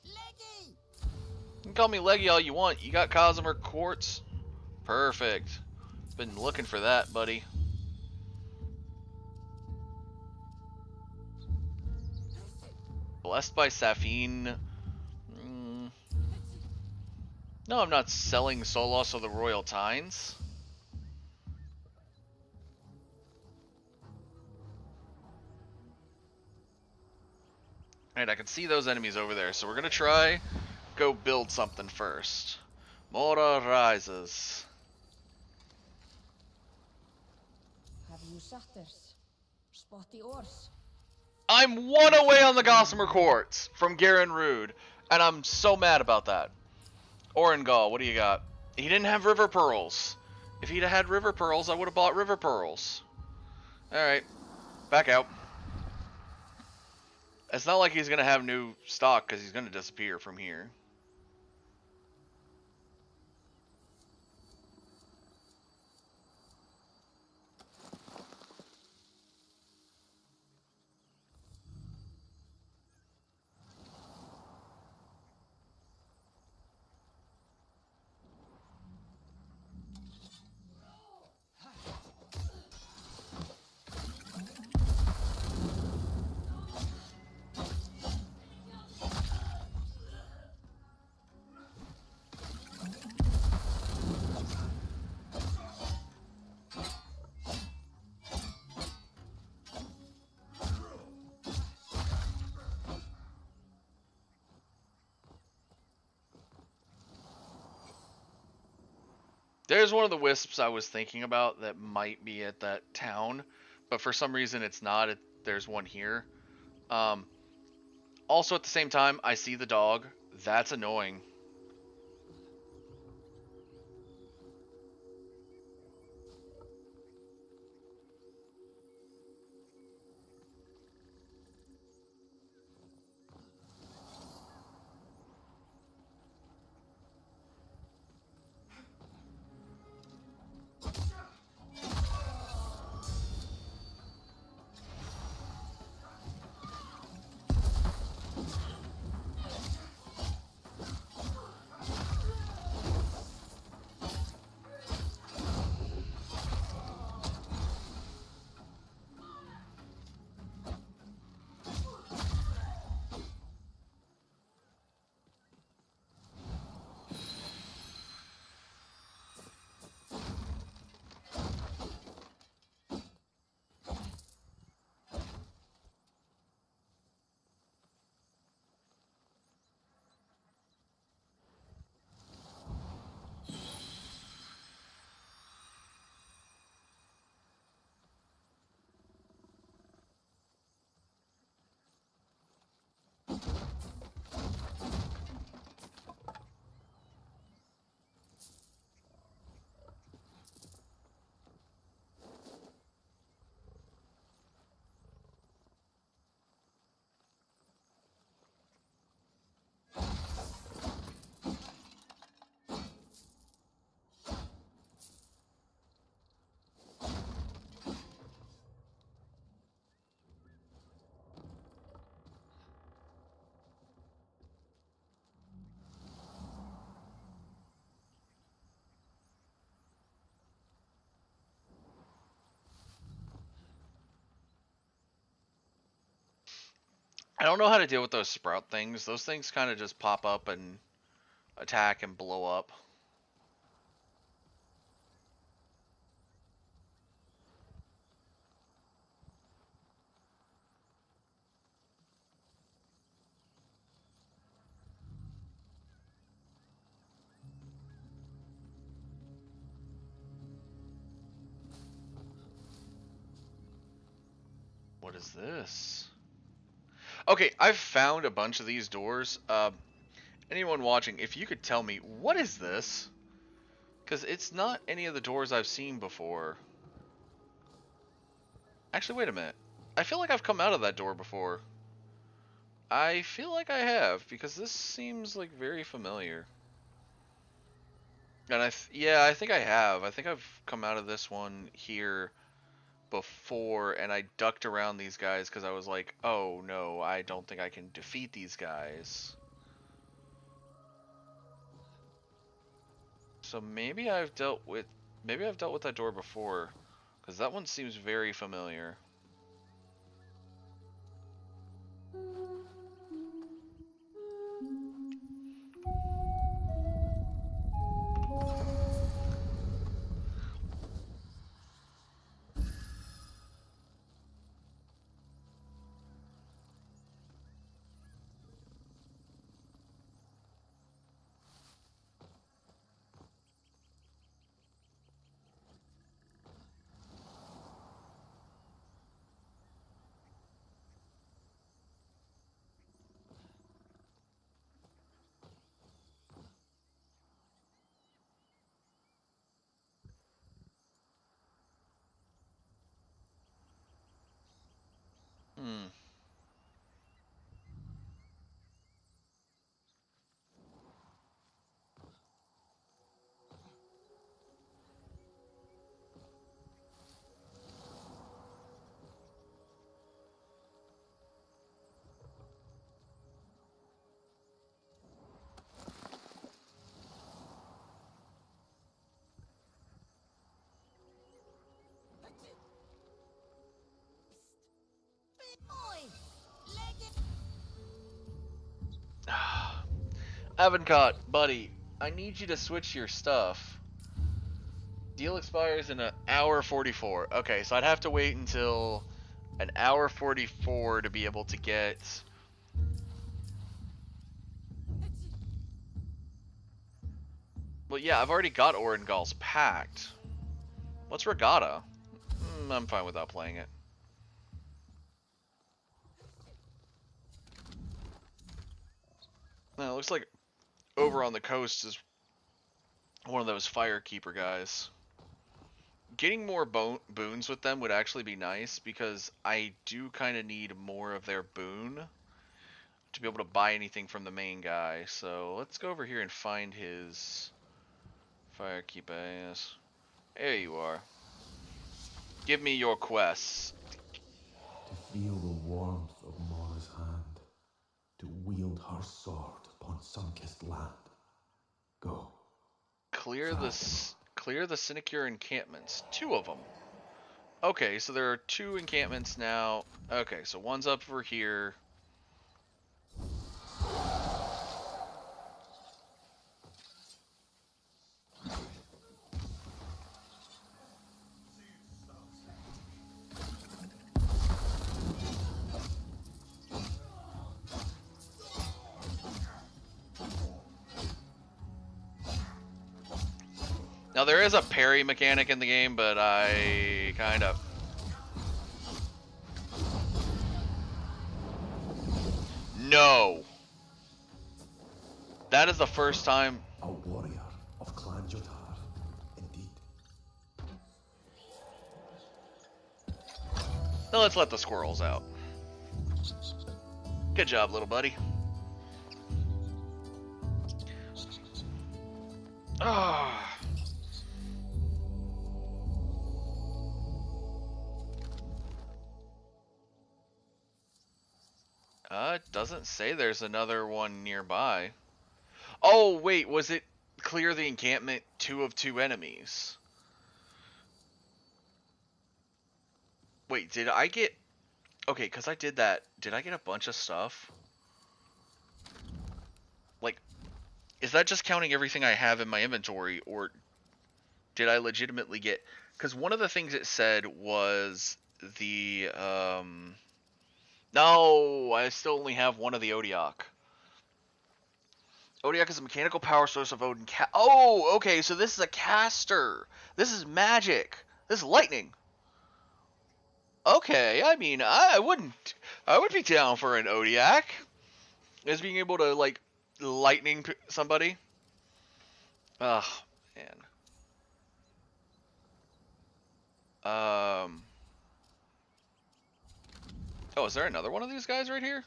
Leggy! You can call me Leggy all you want. You got Cosmer Quartz? Perfect. Been looking for that, buddy. Blessed by Safine. No, I'm not selling Solos of the Royal Tines. Alright, I can see those enemies over there, so we're gonna try go build something first. Mora rises. Have you satyrs? Spot the ores. I'm one away on the Gossamer Quartz from Garen Rude, and I'm so mad about that. Orengal, what do you got? He didn't have River Pearls. If he'd had River Pearls, I would have bought River Pearls. Alright, back out. It's not like he's going to have new stock, because he's going to disappear from here. There's one of the wisps I was thinking about that might be at that town, but for some reason it's not. There's one here. Also, at the same time, I see the dog. That's annoying. don't know how to deal with those sprout things. Those things kind of just pop up and attack and blow up. What is this? Okay, I've found a bunch of these doors. Anyone watching, if you could tell me, what is this? Because it's not any of the doors I've seen before. Actually, wait a minute. I feel like I've come out of that door before. I feel like I have, because this seems like very familiar. And yeah, I think I have. I think I've come out of this one here before, and I ducked around these guys because I was like, oh no, I don't think I can defeat these guys. So maybe I've dealt with that door before, because that one seems very familiar. Hmm. Oi! Leggy! Avencott, buddy, I need you to switch your stuff. Deal expires in an hour 44. Okay, so I'd have to wait until an hour 44 to be able to get... Well, yeah, I've already got Orengal's Pact. What's Regatta? I'm fine without playing it. No, it looks like over on the coast is one of those Firekeeper guys. Getting more boons with them would actually be nice, because I do kind of need more of their boon to be able to buy anything from the main guy. So let's go over here and find his Firekeeper ass. There you are. Give me your quests. To feel the warmth of Mora's hand, to wield her sword upon sun-kissed land. Go. Clear the Sinecure encampments. 2 of them. Okay, so there are 2 encampments now. Okay, so one's up over here. Now there is a parry mechanic in the game, but I kind of... No! That is the first time... A warrior of Clan Jotnar, indeed. Now let's let the squirrels out. Good job, little buddy. Ah. It doesn't say there's another one nearby. Oh, wait, was it clear the encampment 2 of 2 enemies? Wait, did I get... Okay, because I did that. Did I get a bunch of stuff? Like, is that just counting everything I have in my inventory, or did I legitimately get... Because one of the things it said was the, No, I still only have one of the Odiak. Odiak is a mechanical power source of Odin. Oh, okay, so this is a caster. This is magic. This is lightning. Okay, I mean, I would be down for an Odiak. As being able to, like, lightning somebody. Ugh, man. Oh, is there another one of these guys right here?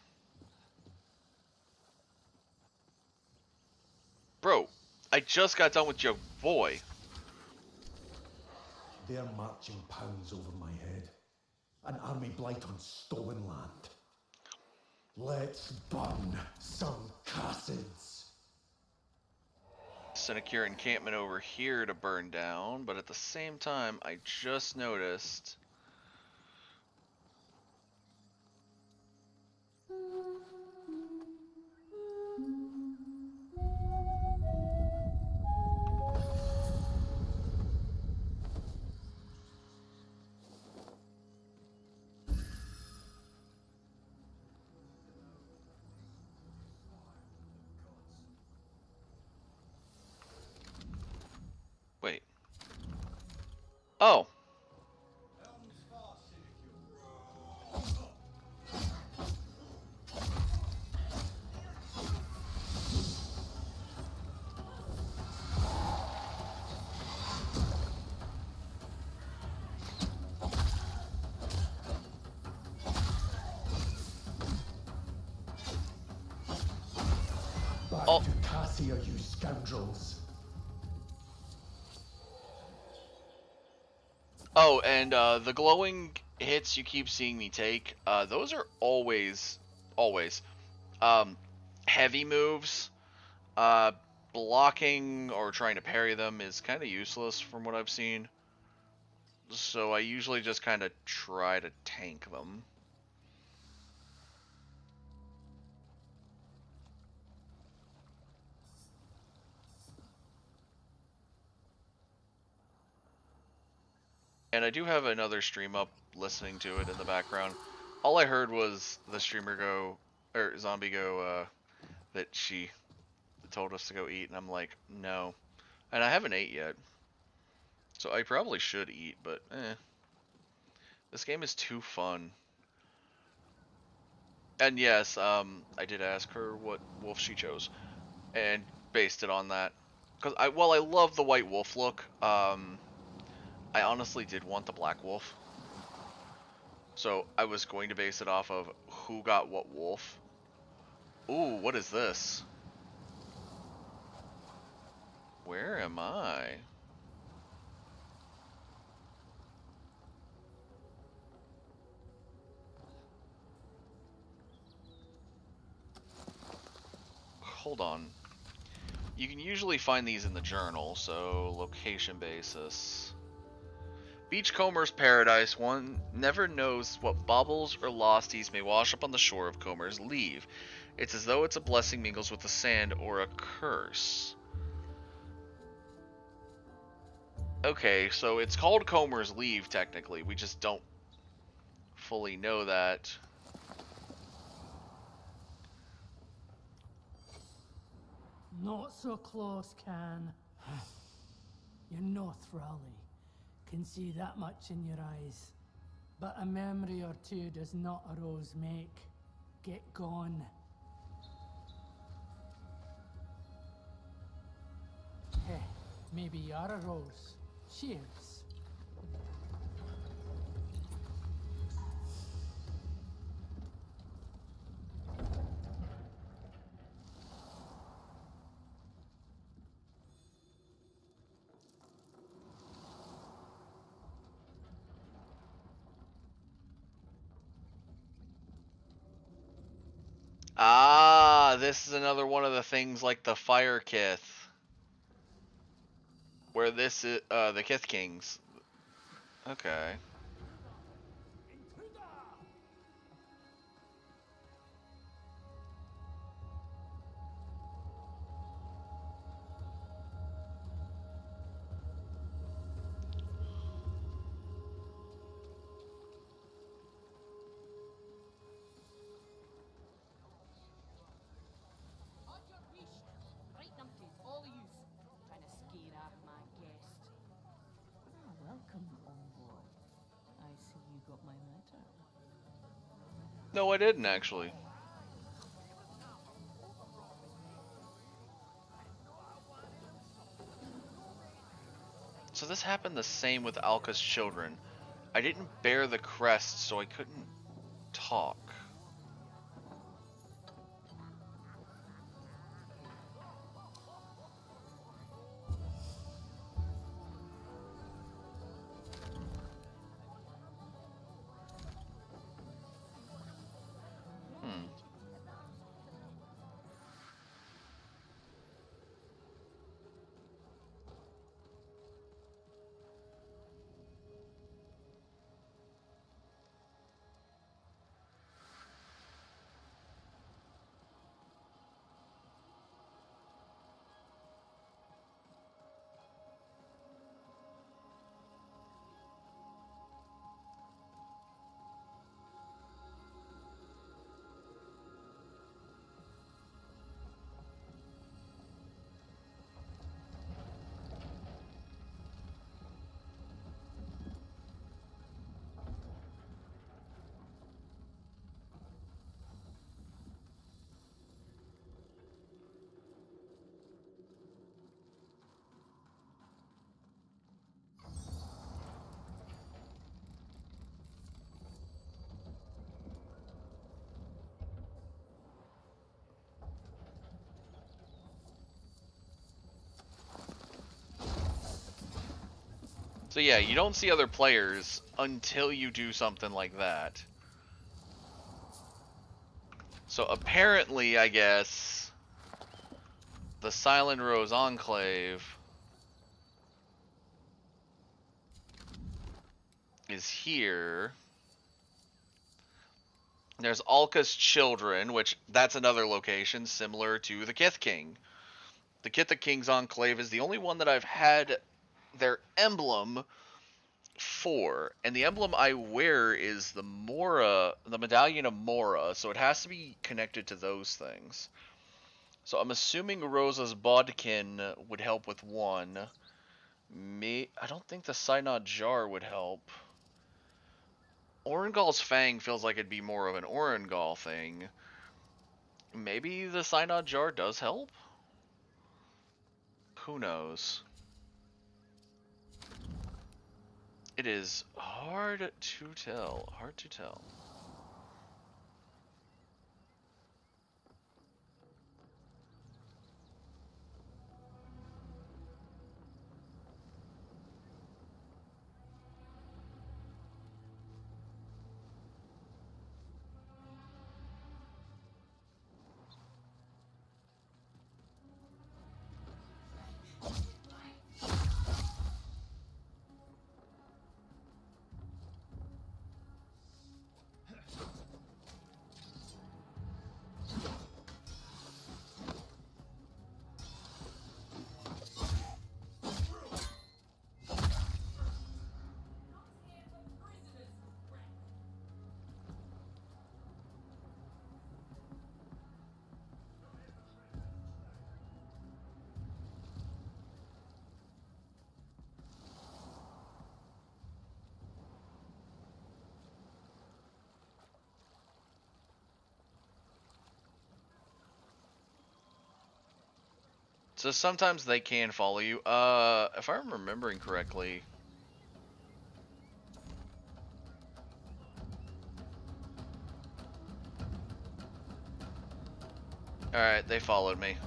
Bro, I just got done with your boy. They're marching pounds over my head. An army blight on stolen land. Let's burn some castles. Sinecure encampment over here to burn down, but at the same time, I just noticed... Wait. Oh. Back Oh. to Cassia, you scoundrels. Oh, and the glowing hits you keep seeing me take, those are always, heavy moves. Blocking or trying to parry them is kind of useless from what I've seen. So I usually just kind of try to tank them. And I do have another stream up listening to it in the background. All I heard was the streamer go, or zombie go, that she told us to go eat, and I'm like, no. And I haven't ate yet. So I probably should eat, but this game is too fun. And yes, I did ask her what wolf she chose, and based it on that. Because while I love the white wolf look, I honestly did want the black wolf. So I was going to base it off of who got what wolf. Ooh, what is this? Where am I? Hold on. You can usually find these in the journal, so location basis. Beachcomber's Paradise. One never knows what baubles or losties may wash up on the shore of Comer's Leave. It's as though it's a blessing mingles with the sand or a curse. Okay, so it's called Comer's Leave, technically. We just don't fully know that. Not so close, Can. You're no Thrally. Can see that much in your eyes. But a memory or two does not a rose make. Get gone. Heh, maybe you're a rose. Cheers. Ah, this is another one of the things like the Fire Kith. Where this is, the Kith Kings. Okay. got my letter. No, I didn't actually. So this happened the same with Alka's children. I didn't bear the crest, so I couldn't talk. Hmm. So yeah, you don't see other players until you do something like that. So apparently, I guess, the Silent Rose Enclave is here. There's Alka's Children, which that's another location similar to the Kith King. The Kith King's Enclave is the only one that I've had their emblem for, and the emblem I wear is the Mora, the Medallion of Mora, so it has to be connected to those things. So I'm assuming Rosa's Bodkin would help with one. I don't think the Synod Jar would help. Orengal's Fang feels like it'd be more of an Orengal thing. Maybe the Synod Jar does help? Who knows? It is hard to tell. Hard to tell. So sometimes they can follow you. If I'm remembering correctly. Alright, they followed me.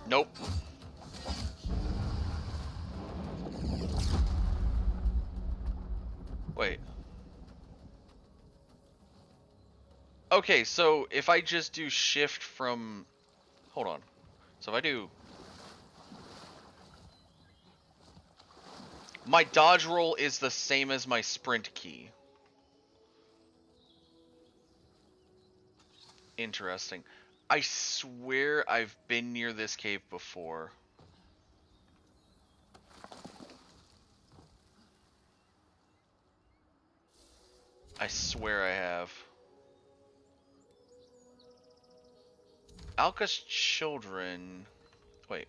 Nope. Wait. Okay, so if I just do shift from... Hold on. So if I do... My dodge roll is the same as my sprint key. Interesting. I swear I've been near this cave before. I swear I have. Alka's children. Wait.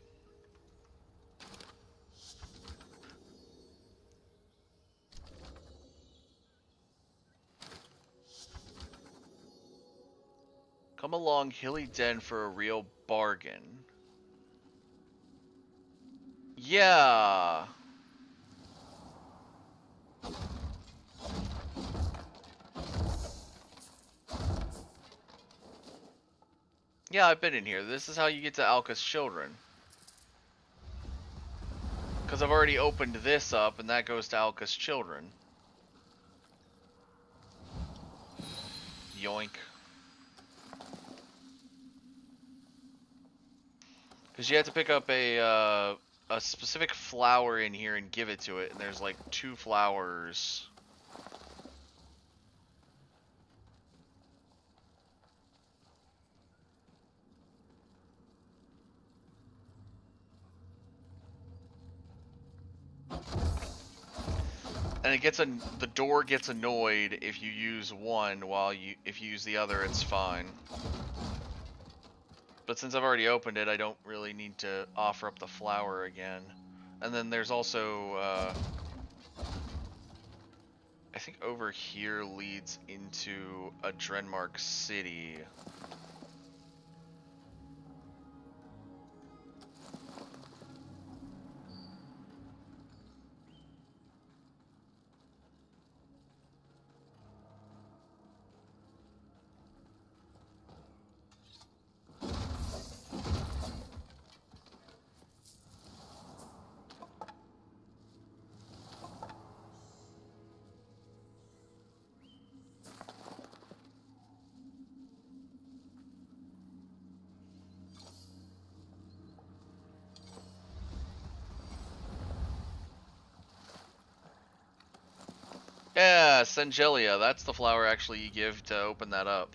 Come along Hilly Den for a real bargain. Yeah. Yeah, I've been in here. This is how you get to Alka's children. Because I've already opened this up, and that goes to Alka's children. Yoink. Because you have to pick up a specific flower in here and give it to it, and there's like 2 flowers. And it gets the door gets annoyed if you use one while if you use the other, it's fine. But since I've already opened it, I don't really need to offer up the flower again. And then there's also I think over here leads into a Drenmark city. Yeah, Singelia, that's the flower actually you give to open that up.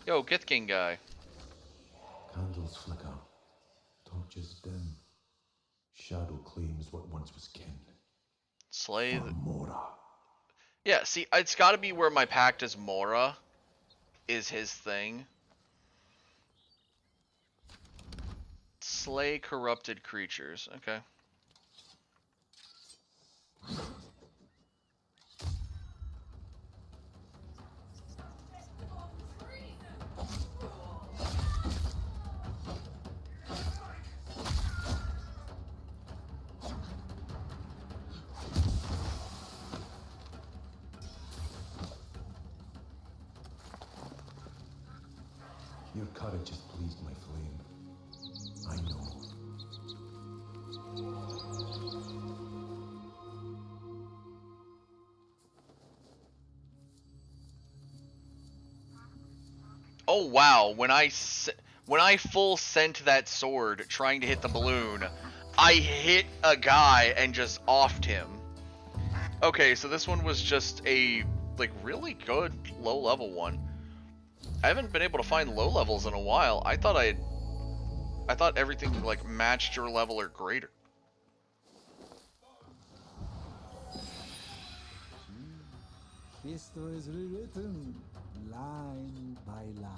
Yo, Githking guy. Candles flicker, torches dim. Shadow claims what once was kin. Slay For Mora. Yeah, see, it's gotta be where my pact is Mora is his thing. Slay corrupted creatures, okay. Your courage has pleased my flame. I know. Oh wow, when I full sent that sword trying to hit the balloon, I hit a guy and just offed him. Okay, so this one was just a like really good low level one. I haven't been able to find low levels in a while. I thought everything like matched your level or greater. History is rewritten line by line.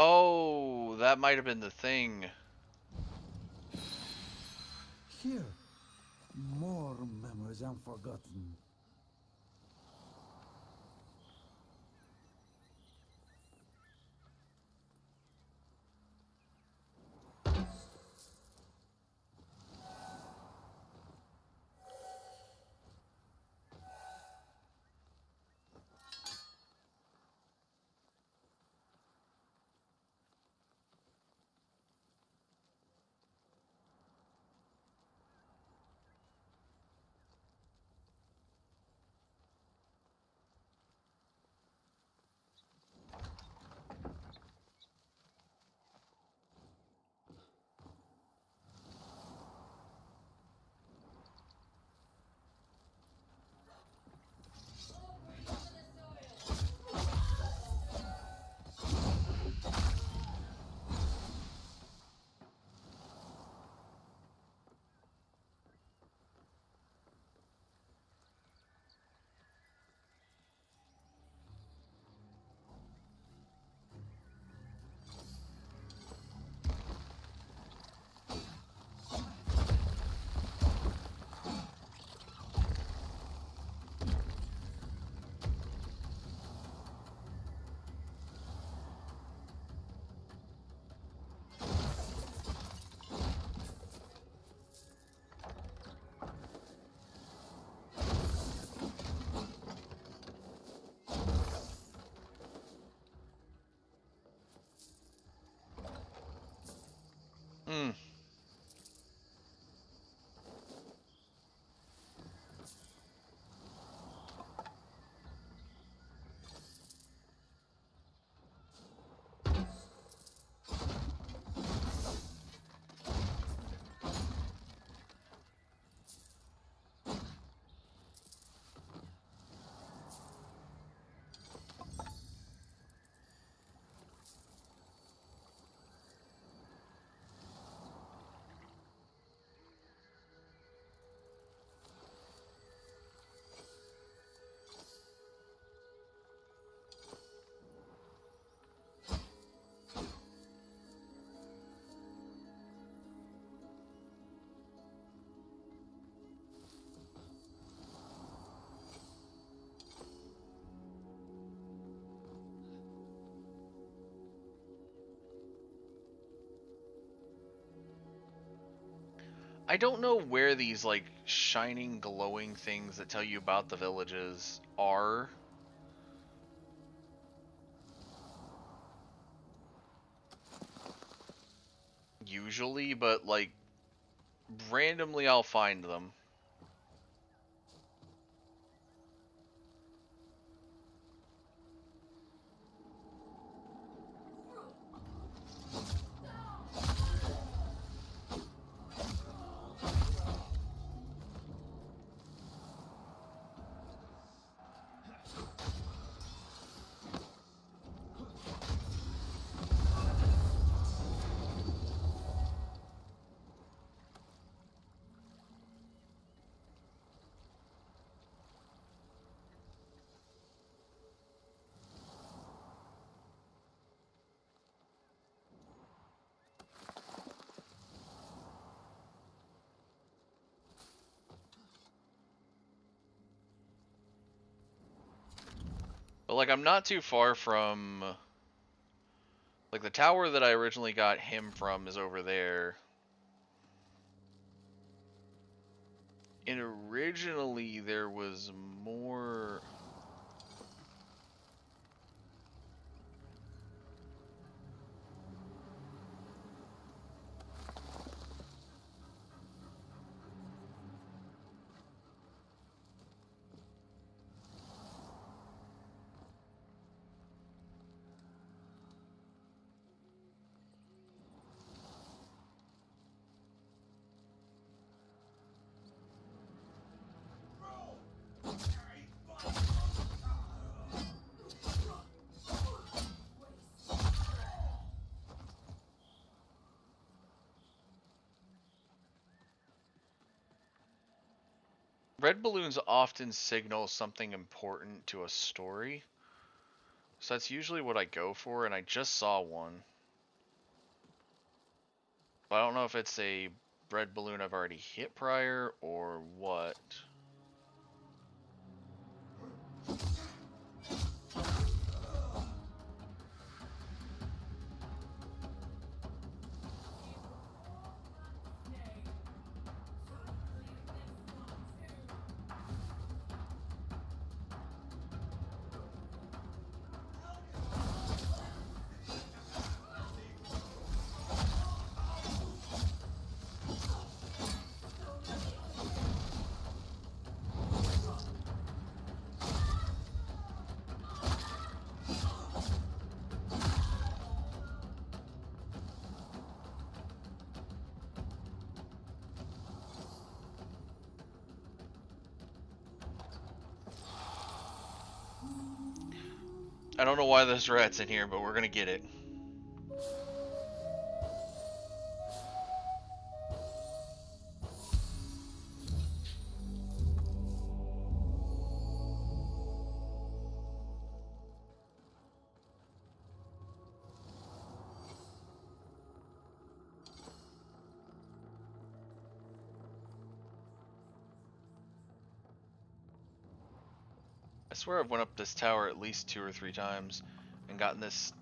Oh, that might have been the thing. Here, more memories unforgotten. I don't know where these like shining, glowing things that tell you about the villages are. Usually, but like randomly I'll find them. But like I'm not too far from like the tower that I originally got him from is over there. And originally there was more. Red balloons often signal something important to a story. So that's usually what I go for, and I just saw one. But I don't know if it's a red balloon I've already hit prior or what. I don't know why there's rats in here, but we're gonna get it. I swear I've went up this tower at least 2 or 3 times and gotten this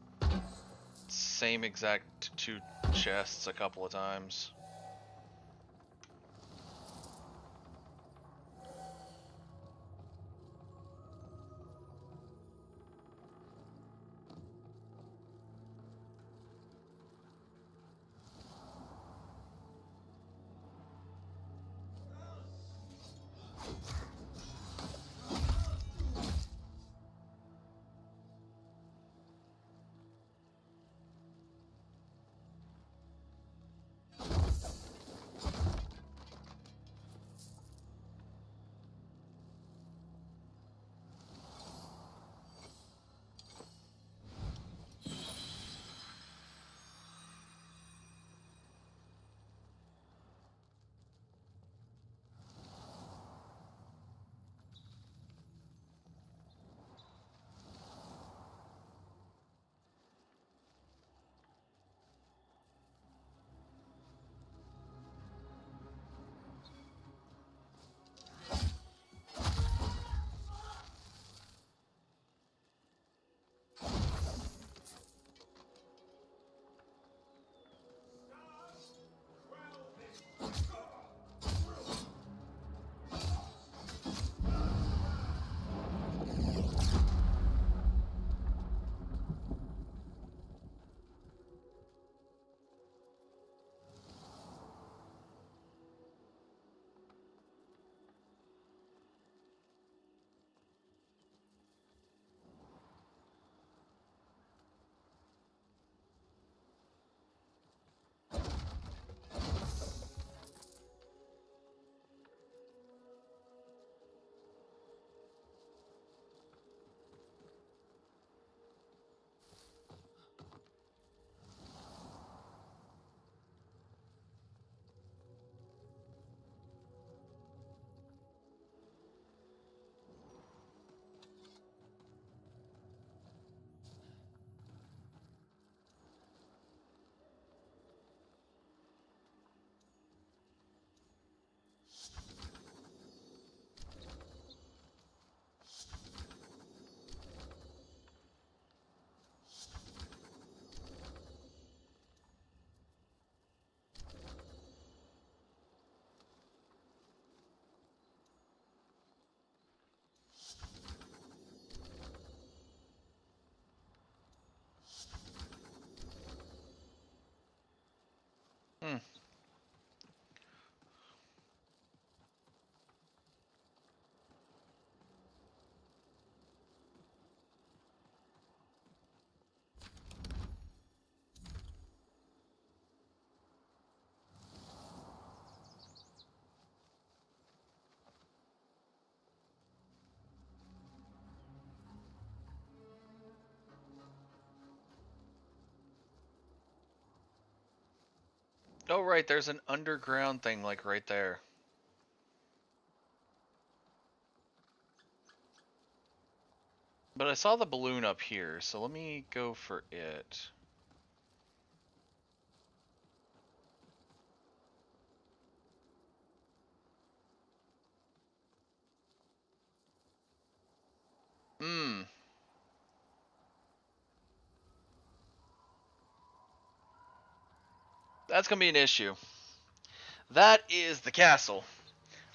same exact 2 chests a couple of times. Oh, right, there's an underground thing, like, right there. But I saw the balloon up here, so let me go for it. Hmm. That's gonna be an issue. That is the castle.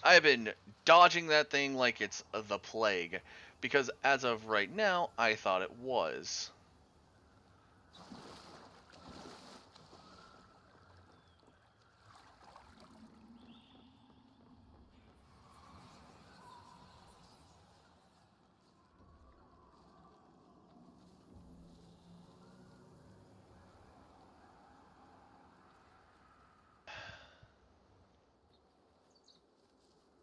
I have been dodging that thing like it's the plague, because as of right now, I thought it was.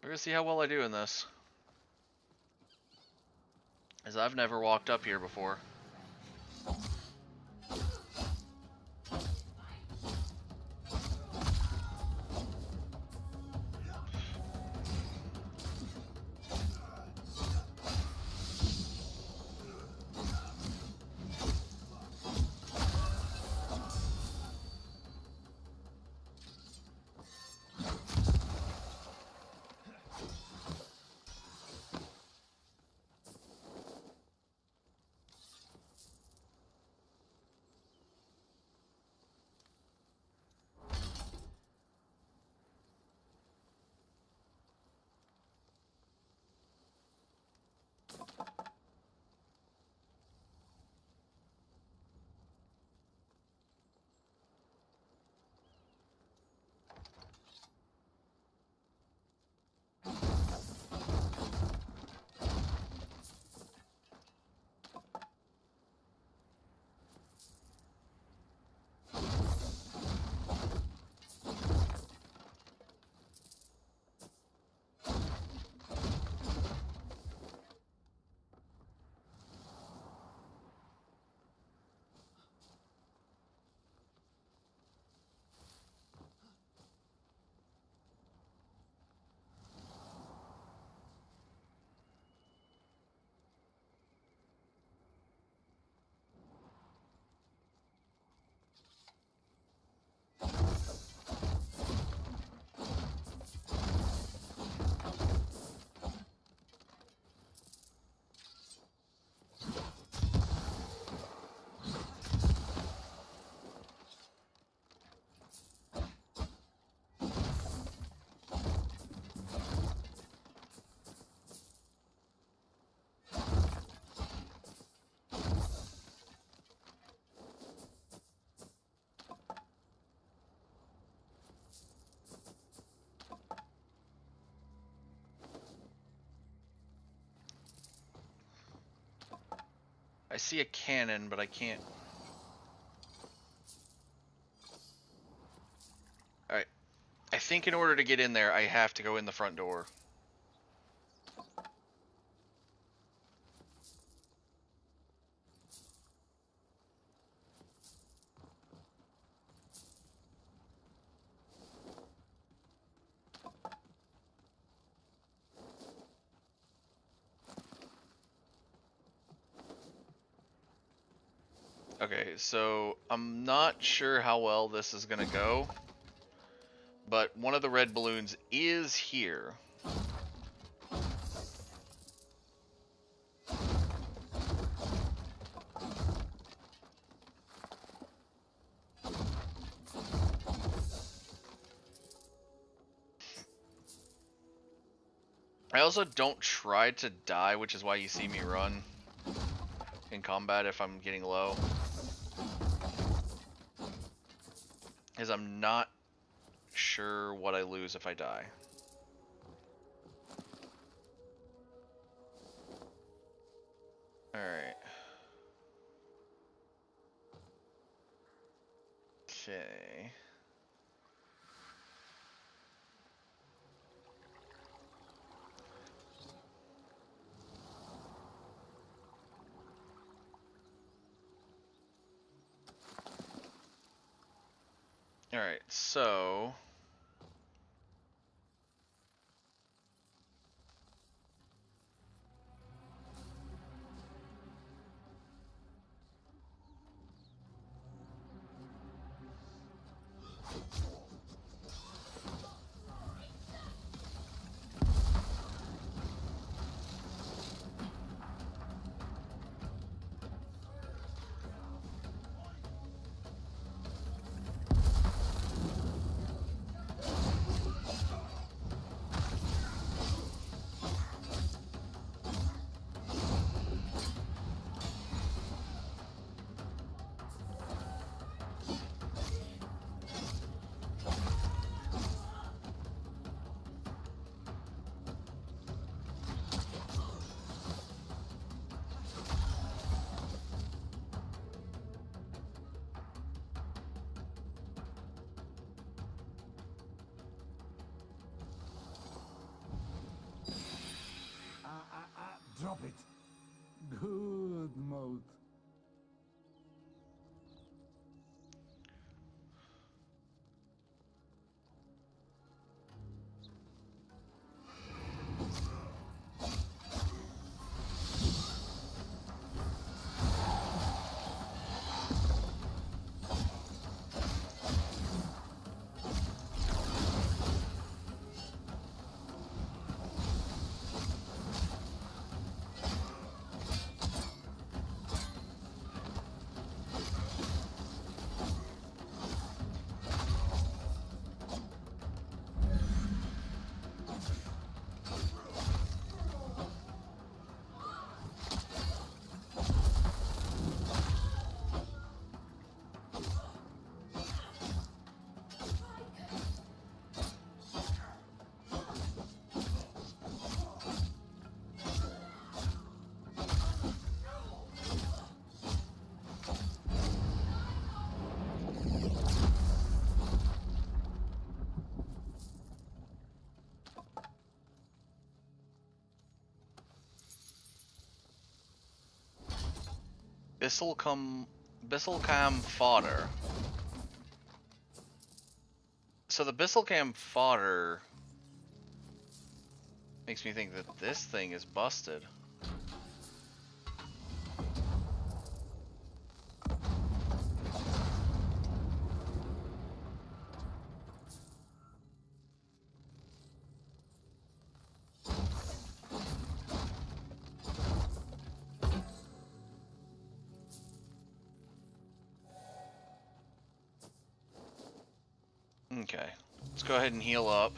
We're gonna see how well I do in this. As I've never walked up here before. I see a cannon, but I can't. Alright. I think in order to get in there, I have to go in the front door. Okay, so I'm not sure how well this is gonna go, but one of the red balloons is here. I also don't try to die, which is why you see me run in combat if I'm getting low. Because I'm not sure what I lose if I die. Alright. Okay. Alright, so... Drop it. Good mode. Bisselcam fodder. So the Bisselcam fodder makes me think that this thing is busted. Okay, let's go ahead and heal up.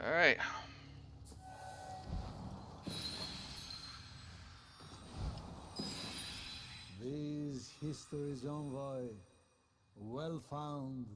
All right. These history's envoy, well found.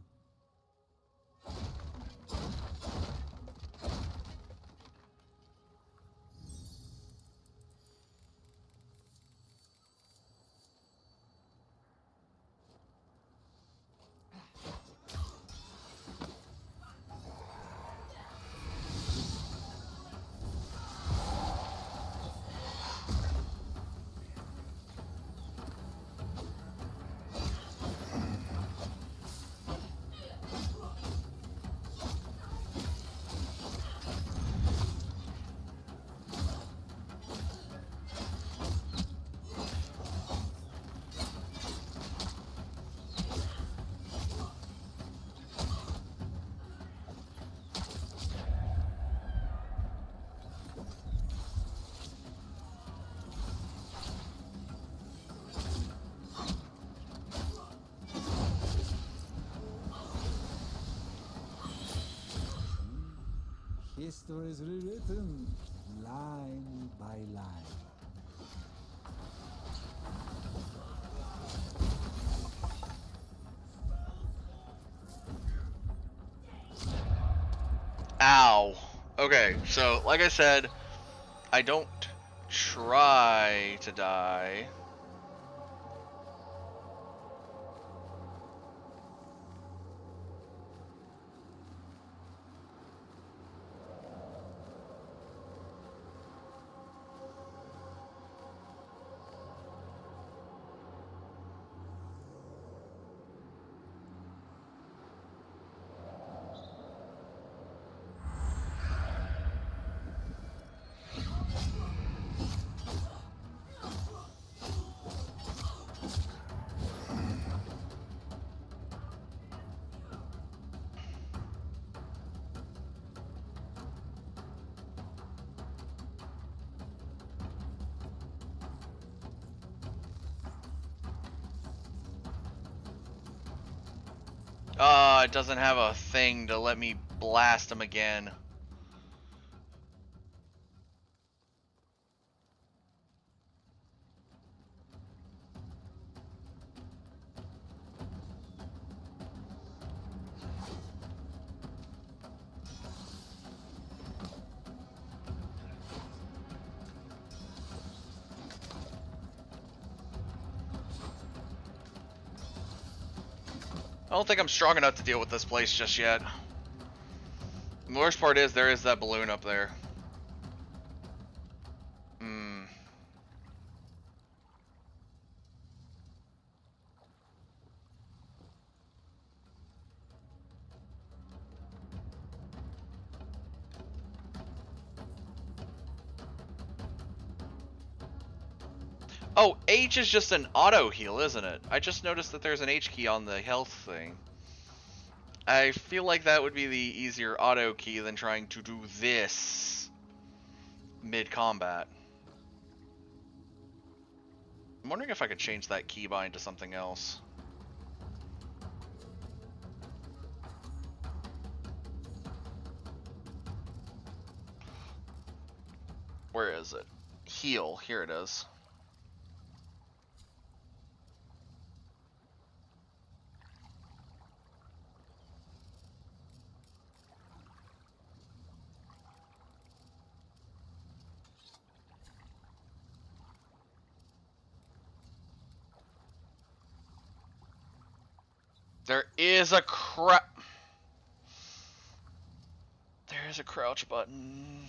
History is rewritten line by line. Ow. Okay, so like I said, I don't try to die. it doesn't have a thing to let me blast him again. I don't think I'm strong enough to deal with this place just yet. The worst part is there is that balloon up there. Hmm. Oh, H is just an auto heal, isn't it? I just noticed that there's an H key on the health thing. I feel like that would be the easier auto key than trying to do this mid-combat. I'm wondering if I could change that keybind to something else. Where is it? Heal. Here it is. There is a There is a crouch button.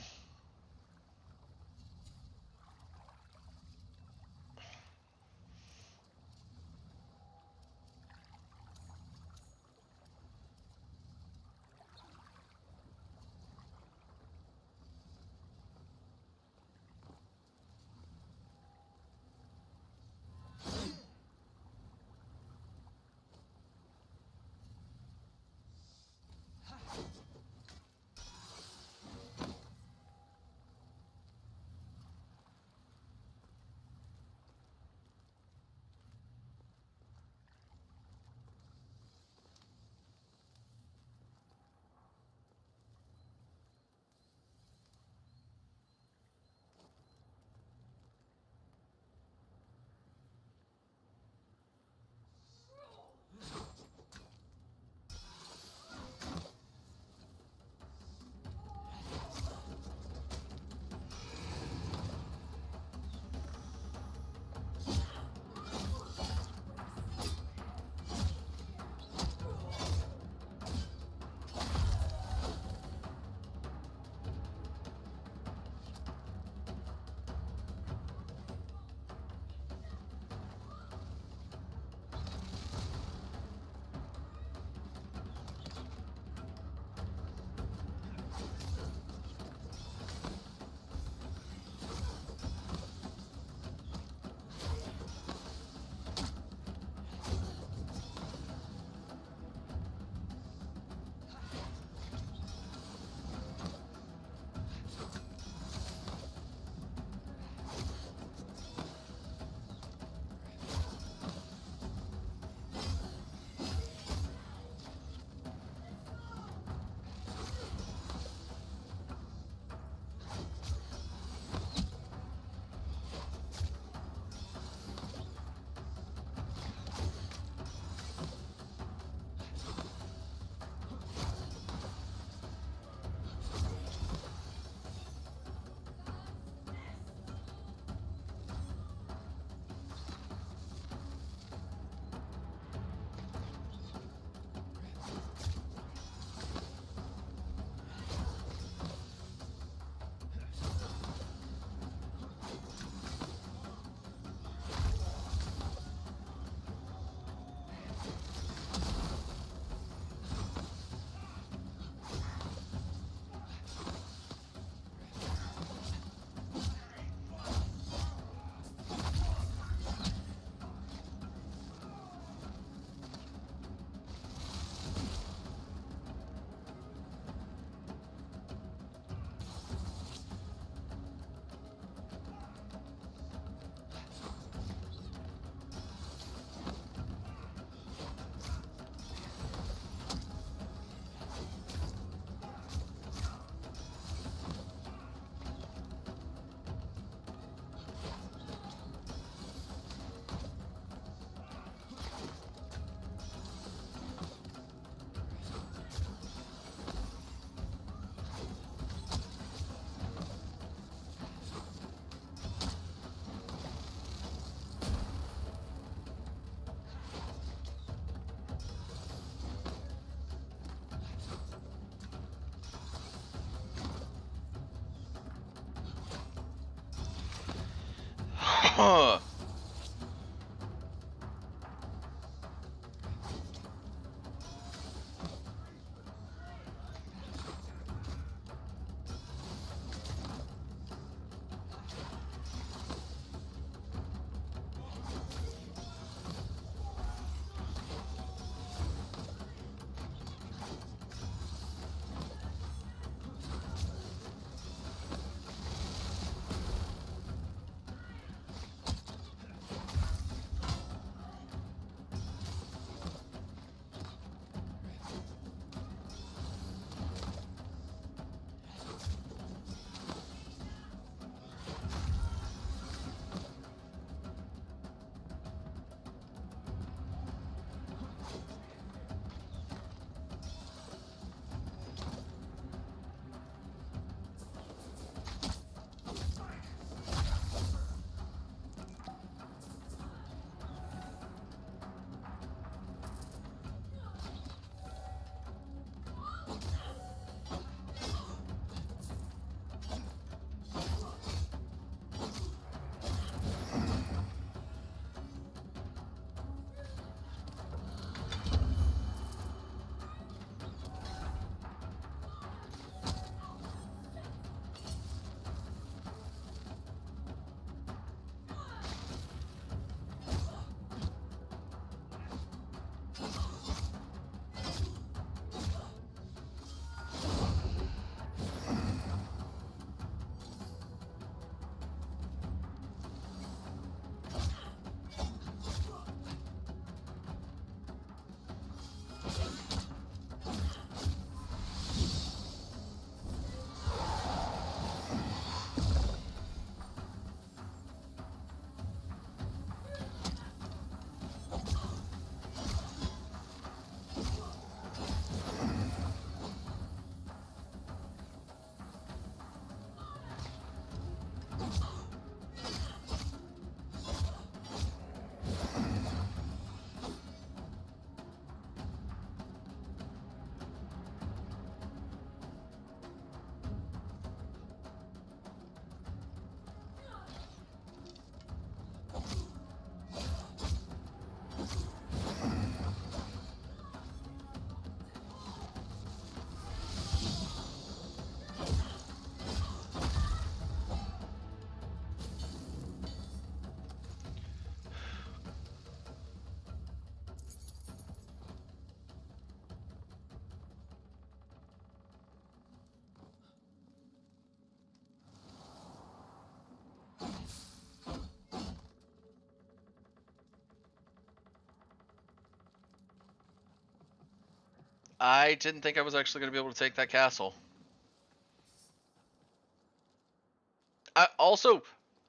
I didn't think I was actually going to be able to take that castle.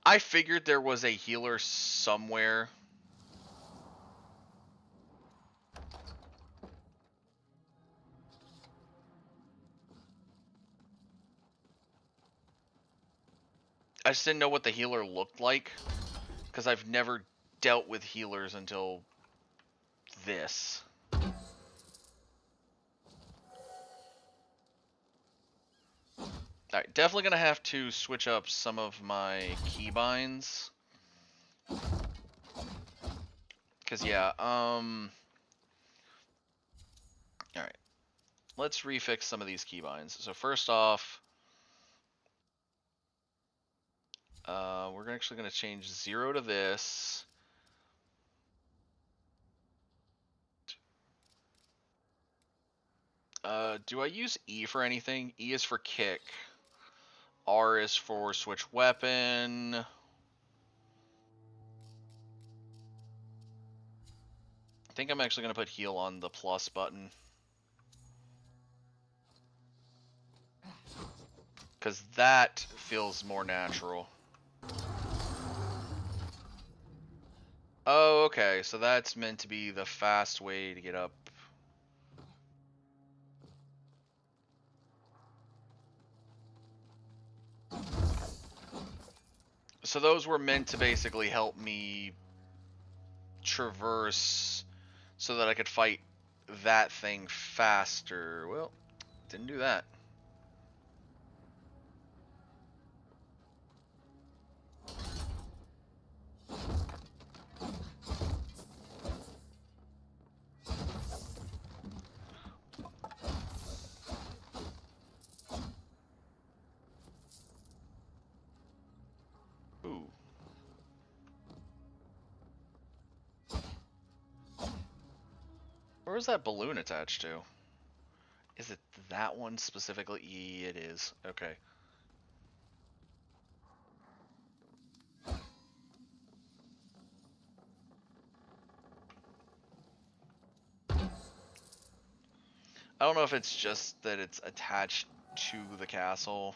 I figured there was a healer somewhere. I just didn't know what the healer looked like, because I've never dealt with healers until this. Alright, definitely gonna have to switch up some of my keybinds. Cause yeah, alright. Let's refix some of these keybinds. So first off, we're actually gonna change 0 to this. Do I use E for anything? E is for kick. R is for switch weapon. I think I'm actually going to put heal on the plus button. Because that feels more natural. Oh, okay. So that's meant to be the fast way to get up. So those were meant to basically help me traverse so that I could fight that thing faster. Well, didn't do that. Where was that balloon attached to? Is it that one specifically? It is. Okay. I don't know if it's just that it's attached to the castle.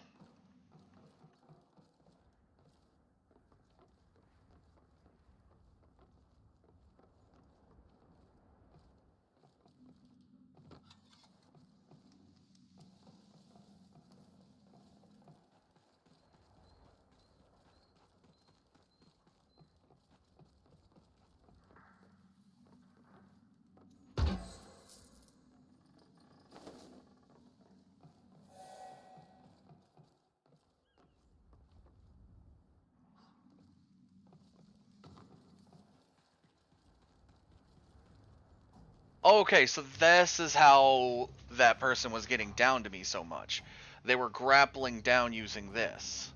Okay, so this is how that person was getting down to me so much. They were grappling down using this.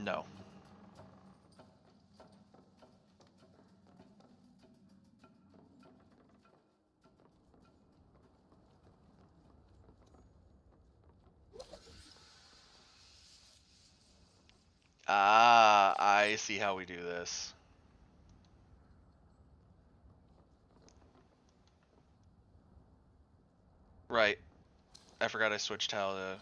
No. Ah, I see how we do this. Right. I forgot I switched how to...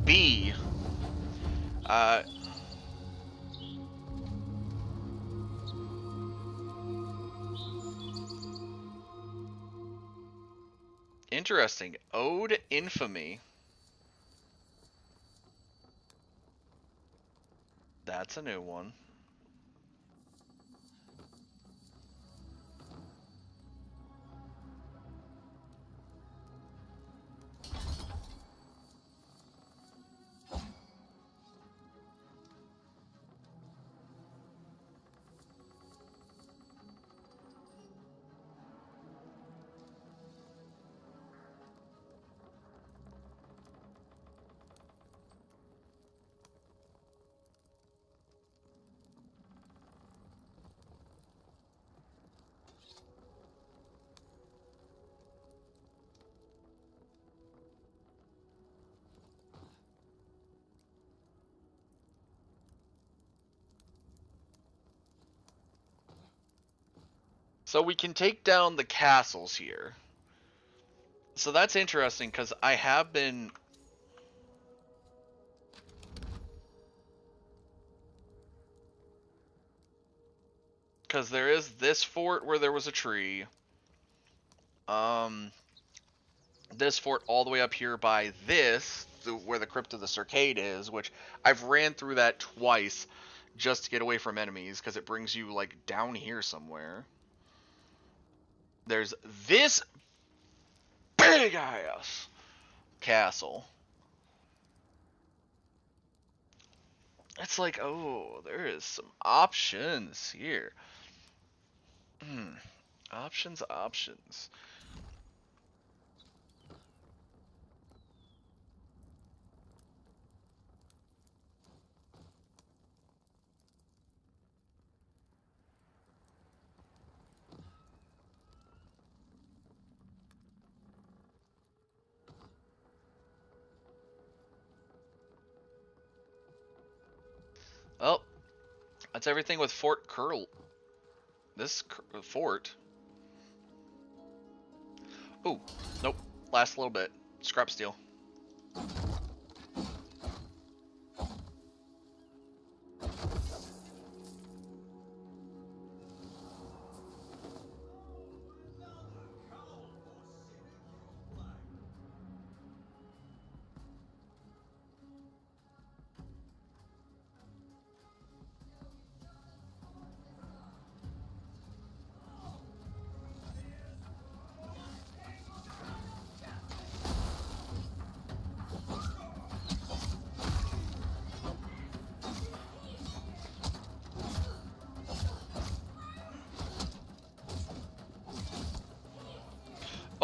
B. Uh... Interesting. Ode Infamy. That's a new one. So we can take down the castles here. So that's interesting because I have been... Because there is this fort where there was a tree. This fort all the way up here by this, where the Crypt of the Cercade is, which I've ran through that twice just to get away from enemies because it brings you like down here somewhere. There's this big ass castle. It's like, oh, there is some options here. Options. Well, That's everything with Fort Curl. This fort. Ooh, nope. Last little bit. Scrap steel.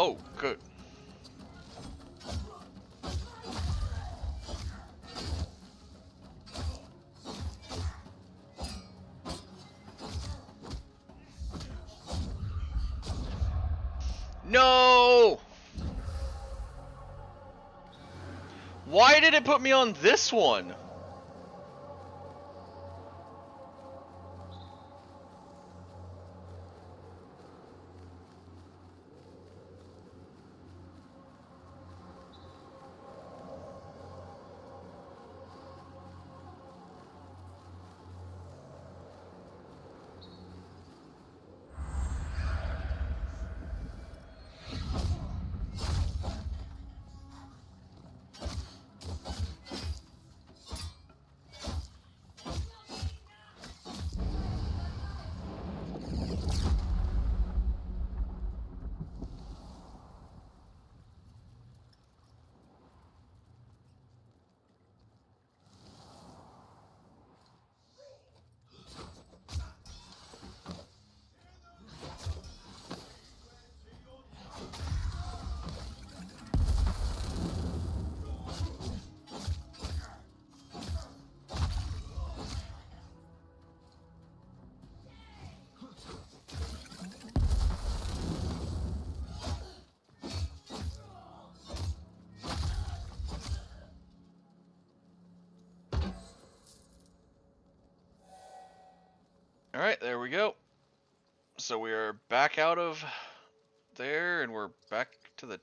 Oh, good. No! Why did it put me on this one? Alright, there we go. So we are back out of there, and we're back to the...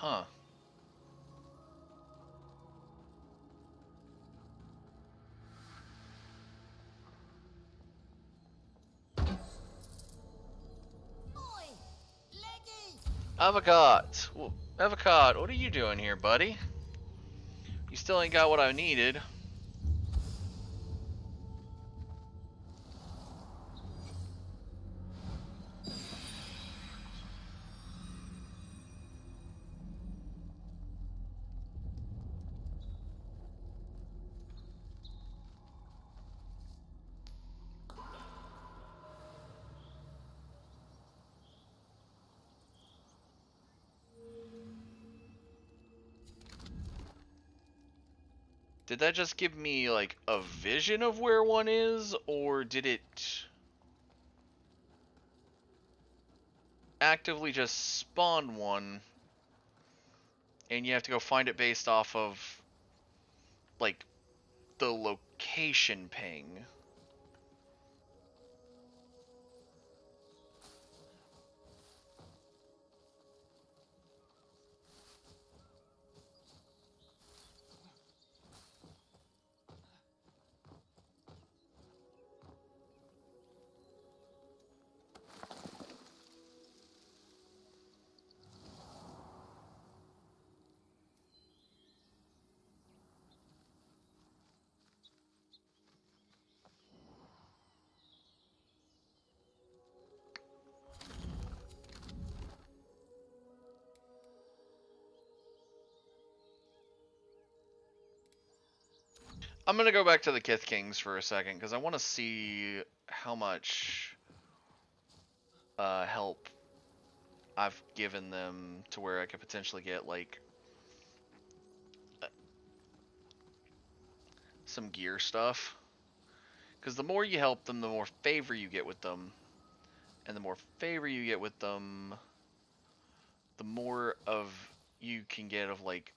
Huh. Oi! Leggy! Avocot! Well, Avocot, what are you doing here, buddy? You still ain't got what I needed. Did that just give me, like, a vision of where one is, or did it actively just spawn one, and you have to go find it based off of, like, the location ping? I'm gonna go back to the Kith Kings for a second, because I want to see how much help I've given them to where I could potentially get, like, some gear stuff. Because the more you help them, the more favor you get with them. And the more favor you get with them, the more of you can get of, like,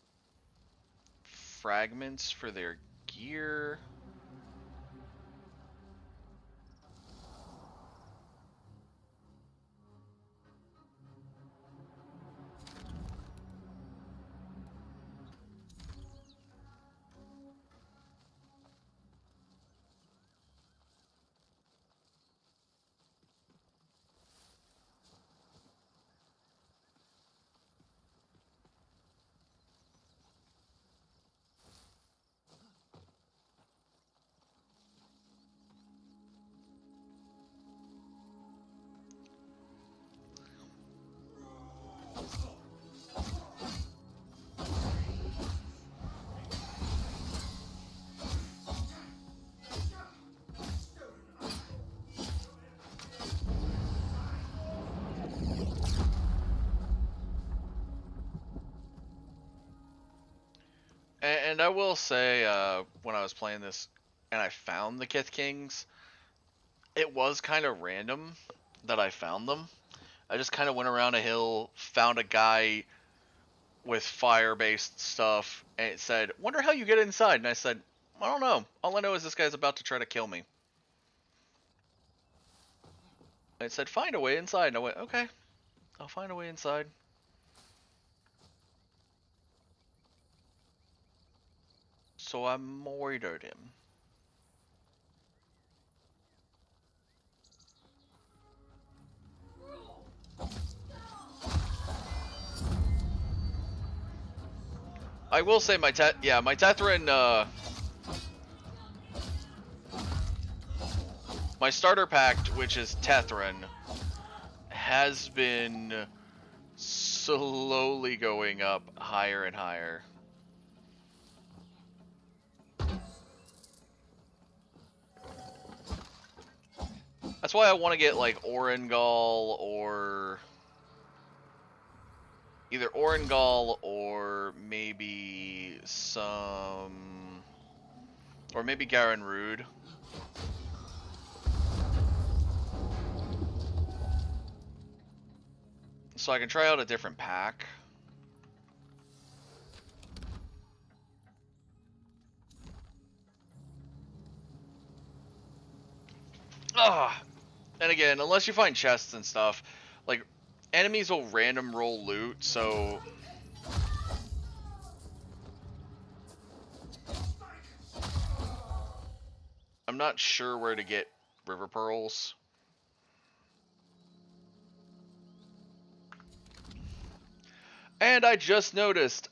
fragments for their gear. And I will say, when I was playing this and I found the Kith Kings, it was kind of random that I found them. I just kind of went around a hill, found a guy with fire-based stuff, and it said, "Wonder how you get inside." And I said, "I don't know. All I know is this guy's about to try to kill me." And it said, "Find a way inside." And I went, "Okay, I'll find a way inside." So I murdered him. I will say my Tethran, my starter pact, which is Tethran, has been slowly going up higher and higher. That's why I want to get, like, Orengal, or either Orengal or maybe some, or maybe Garen Rude. So I can try out a different pack. Ah, and again, unless you find chests and stuff, like, enemies will random roll loot, so I'm not sure where to get river pearls. And I just noticed,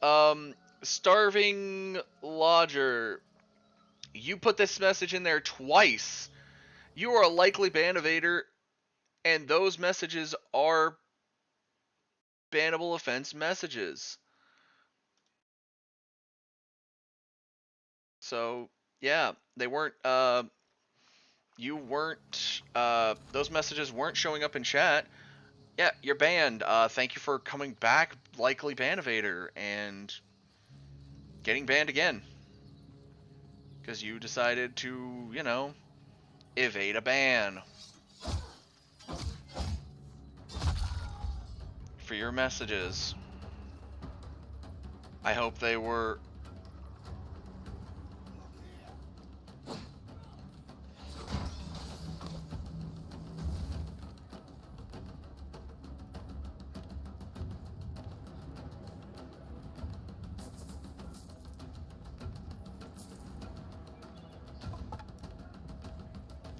Starving Lodger, you put this message in there twice. You are a likely ban evader, and those messages are bannable offense messages. So, yeah, they weren't, you weren't, those messages weren't showing up in chat. Yeah, you're banned. Thank you for coming back, likely ban evader, and getting banned again. Because you decided to, you know, evade a ban. For your messages. I hope they were...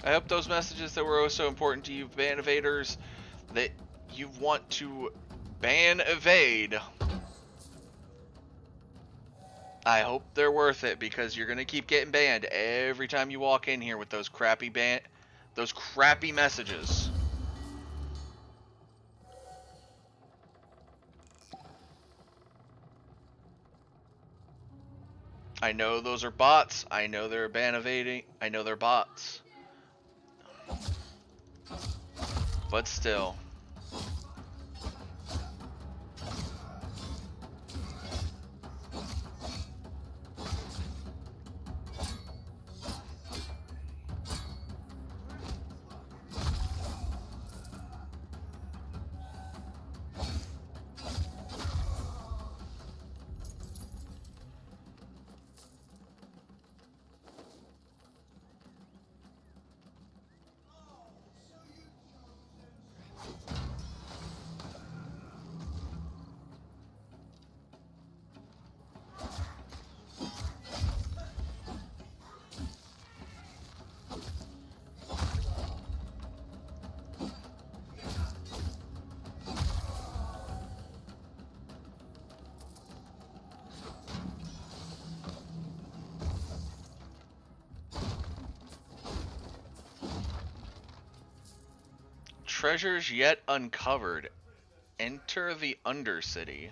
I hope those messages that were oh so important to you, ban evaders, that you want to ban evade. I hope they're worth it, because you're gonna keep getting banned every time you walk in here with those crappy messages. I know those are bots. I know they're ban evading. I know they're bots. But still. Treasures yet uncovered. Enter the Undercity.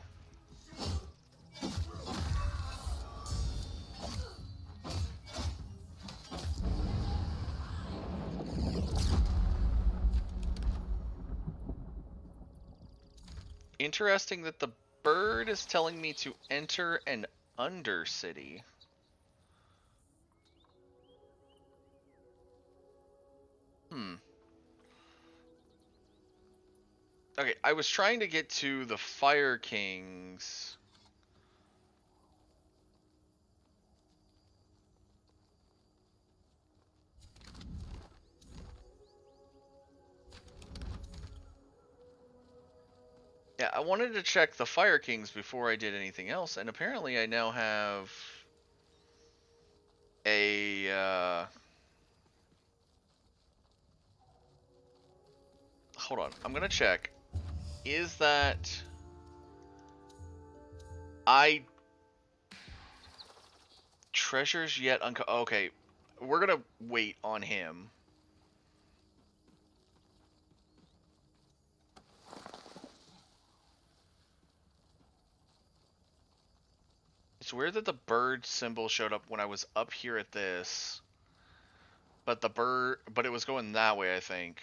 Interesting that the bird is telling me to enter an Undercity. Okay, I was trying to get to the Fire Kings. Yeah, I wanted to check the Fire Kings before I did anything else, and apparently I now have a, hold on, I'm gonna check. Is that... Treasures yet okay, we're gonna wait on him. It's weird that the bird symbol showed up when I was up here at this. But it was going that way, I think.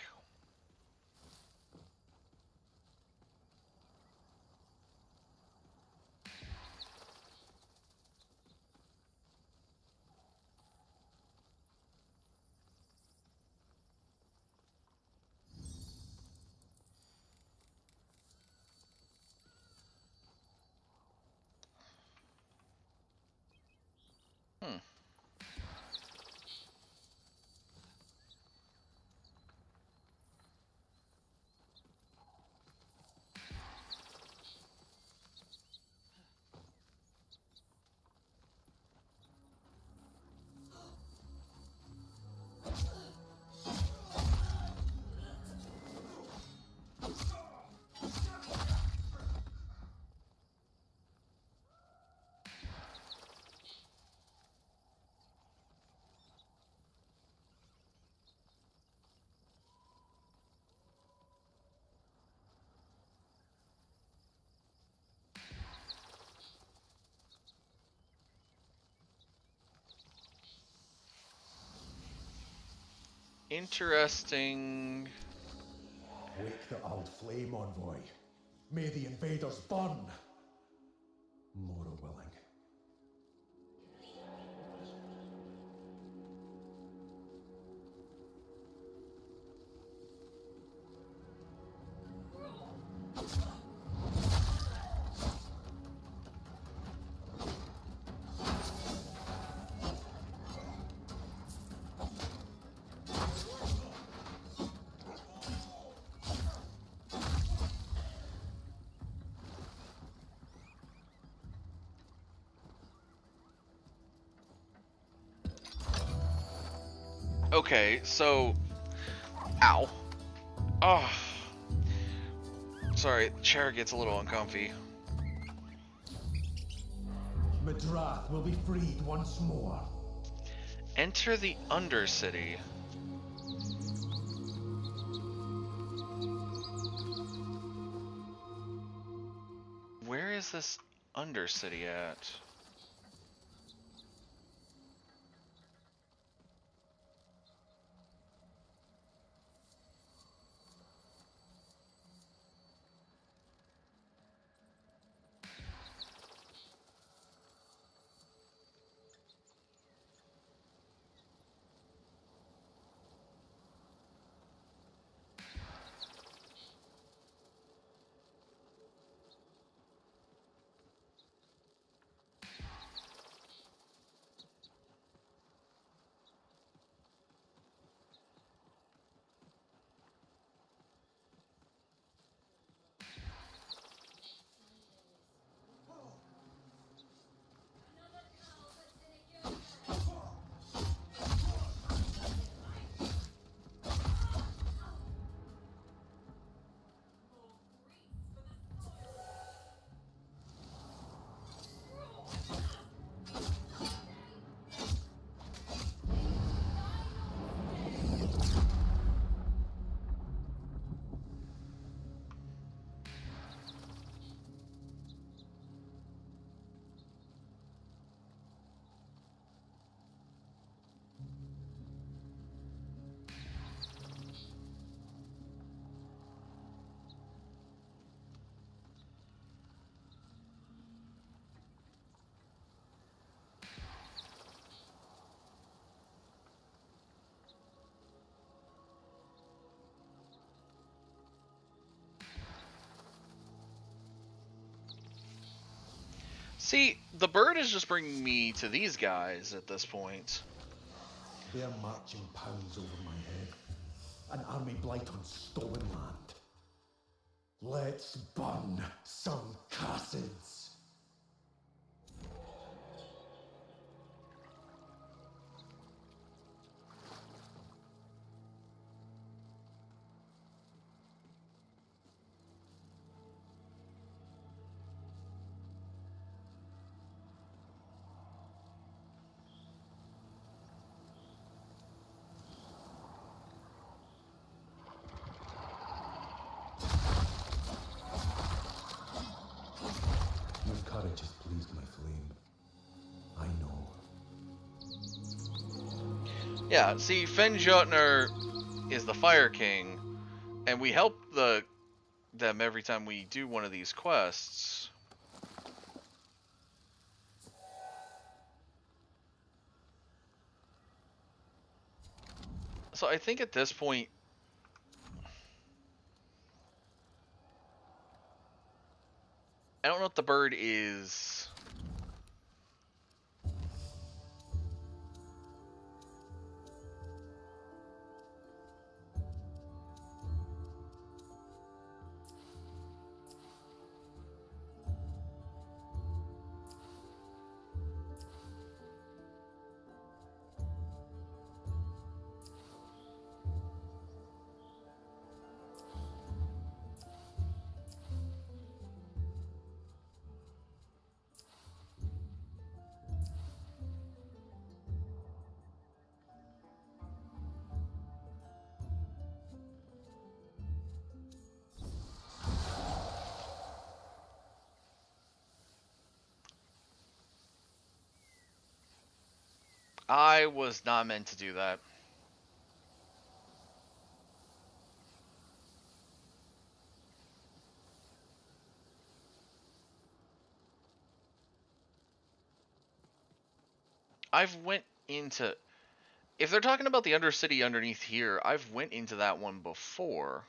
Interesting. Wake the old flame, envoy. May the invaders burn. Mora willing. Okay, so... Ow. Oh. Sorry, the chair gets a little uncomfy. Madrath will be freed once more. Enter the Undercity. Where is this Undercity at? See, the bird is just bringing me to these guys at this point. They are marching pounds over my head. An army blight on stolen land. Let's burn some Cassids. Your courage has pleased my flame. I know. Yeah, see, Fen Jotner is the Fire King, and we help them every time we do one of these quests. So I think at this point, I don't know if the bird is... I was not meant to do that. I've went into... If they're talking about the Undercity underneath here, I've went into that one before.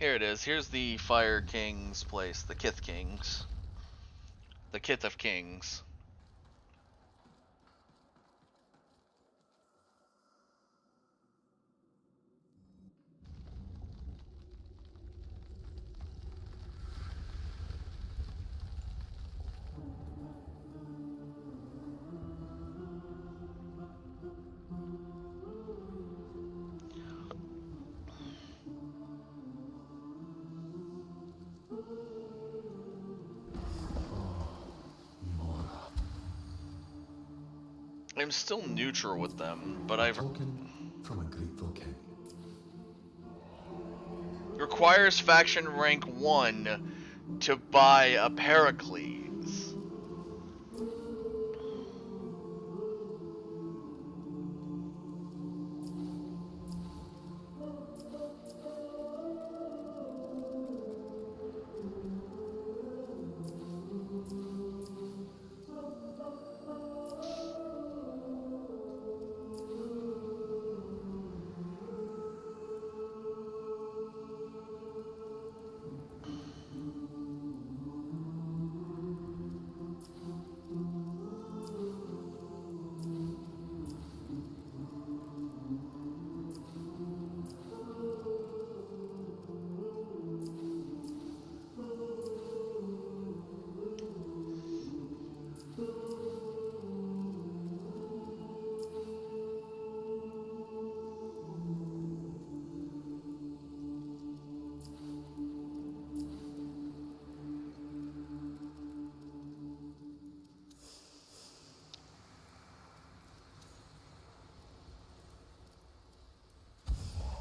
Here it is. Here's the Fire King's place. The Kith Kings. The Kith of Kings. I'm still neutral with them, but I've Token from a grateful king. requires faction rank 1 to buy a Pericles.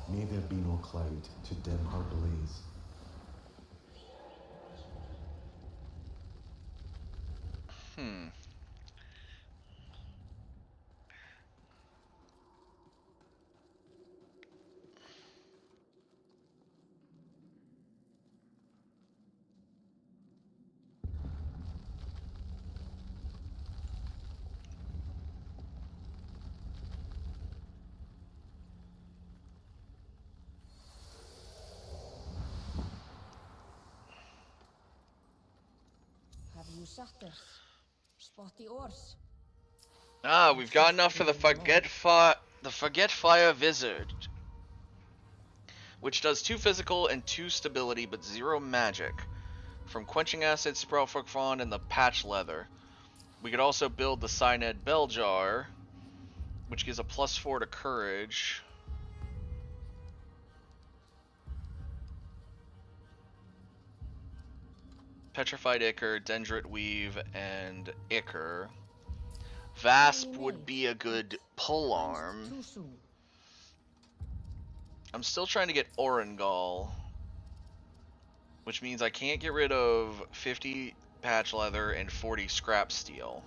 May there be no cloud to dim her blaze. Have you sat there? Spot the oars. Ah, we've got enough for the Forgetfire Wizard, which does 2 physical and 2 stability, but 0 magic. From Quenching Acid, Sproutfruit Frond, and the Patch Leather. We could also build the Cyanide Belljar, which gives a +4 to Courage. Petrified Ichor, Dendrit Weave, and Ichor. Vasp would be a good pull arm. Too soon. I'm still trying to get Orengal, which means I can't get rid of 50 patch leather and 40 scrap steel.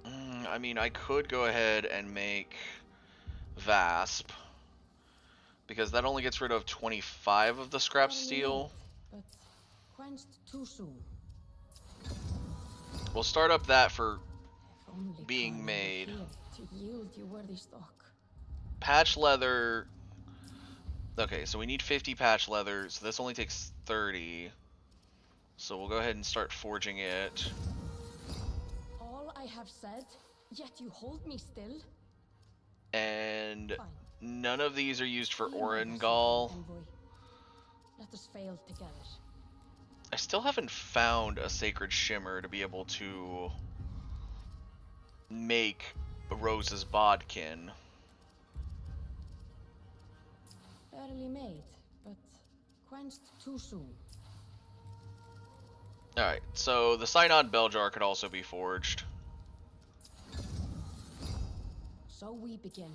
I mean, I could go ahead and make Vasp, because that only gets rid of 25 of the scrap steel. But quenched too soon. We'll start up that for If only being Khan made. appeared to yield you worthy stock. Patch leather. Okay, so we need 50 patch leather, so this only takes 30. So we'll go ahead and start forging it. All I have said, yet you hold me still. And Fine. none of these are used for You know yourself, Orengal. envoy. Let us fail together. I still haven't found a Sacred Shimmer to be able to make Rose's Bodkin. Barely made, but quenched too soon. Alright, so the Synod Belljar could also be forged. So we begin.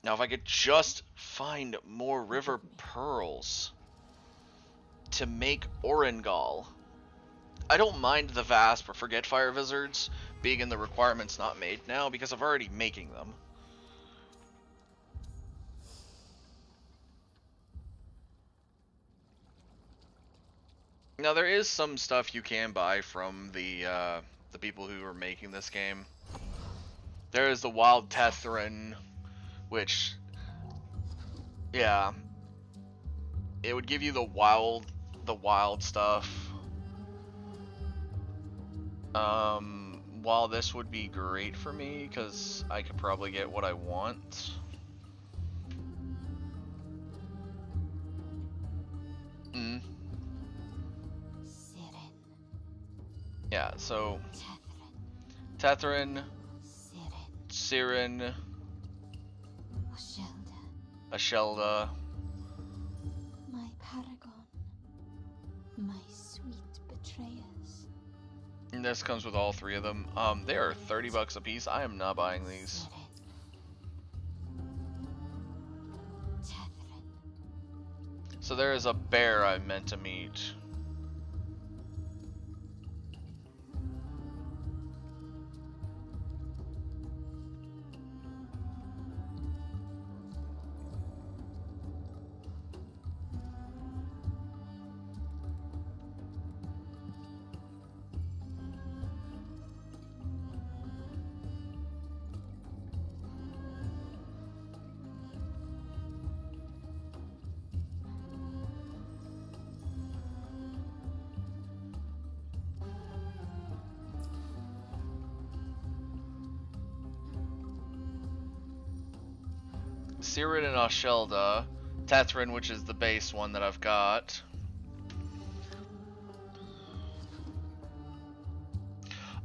Now if I could just find more River Pearls to make Orengal. I don't mind the Vasp or Forgetfire Wizards being in the requirements not made now, because I'm already making them. Now there is some stuff you can buy from the people who are making this game. There is the Wild Tethran, which Yeah. It would give you the wild stuff. While this would be great for me, because I could probably get what I want. Mm. Siren, Yeah, so Tethrin, Tethrin, Siren, Siren, Oshelda, Ashelda. my paragon, my sweet betrayers. And this comes with all three of them. They are $30 a piece. I am not buying these. Siren, Tethrin, So there is a bear I meant to meet. Siren and Oshelda. Tethrin, which is the base one that I've got.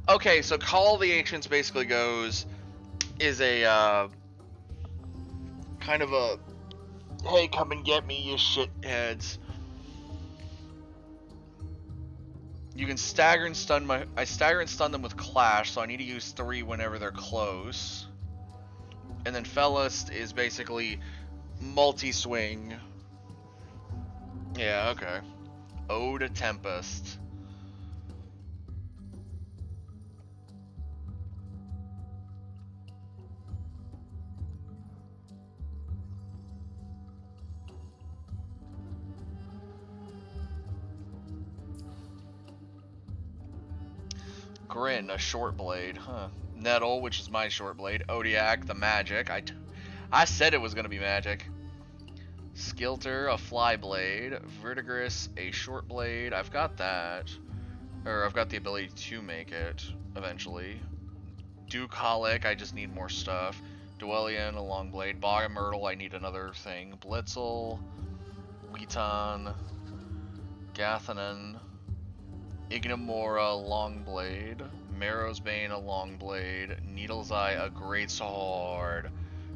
Okay, so Call of the Ancients basically is a kind of a, hey, come and get me, you shitheads. You can stagger and stun I stagger and stun them with Clash, so I need to use 3 whenever they're close. And then Fellist is basically multi-swing. Yeah, okay. Ode to Tempest. Grin, a short blade, huh? Nettle, which is my short blade. Odiak, the magic. I said it was gonna be magic. Skilter, a fly blade. Vertigris, a short blade. I've got that. Or I've got the ability to make it, eventually. Dukalik, I just need more stuff. Dwellian, a long blade. Bog and Myrtle, I need another thing. Blitzel. Witan. Gathanen. Ignamora, long blade. Marrow's Bane, a long blade. Needle's Eye, a great sword.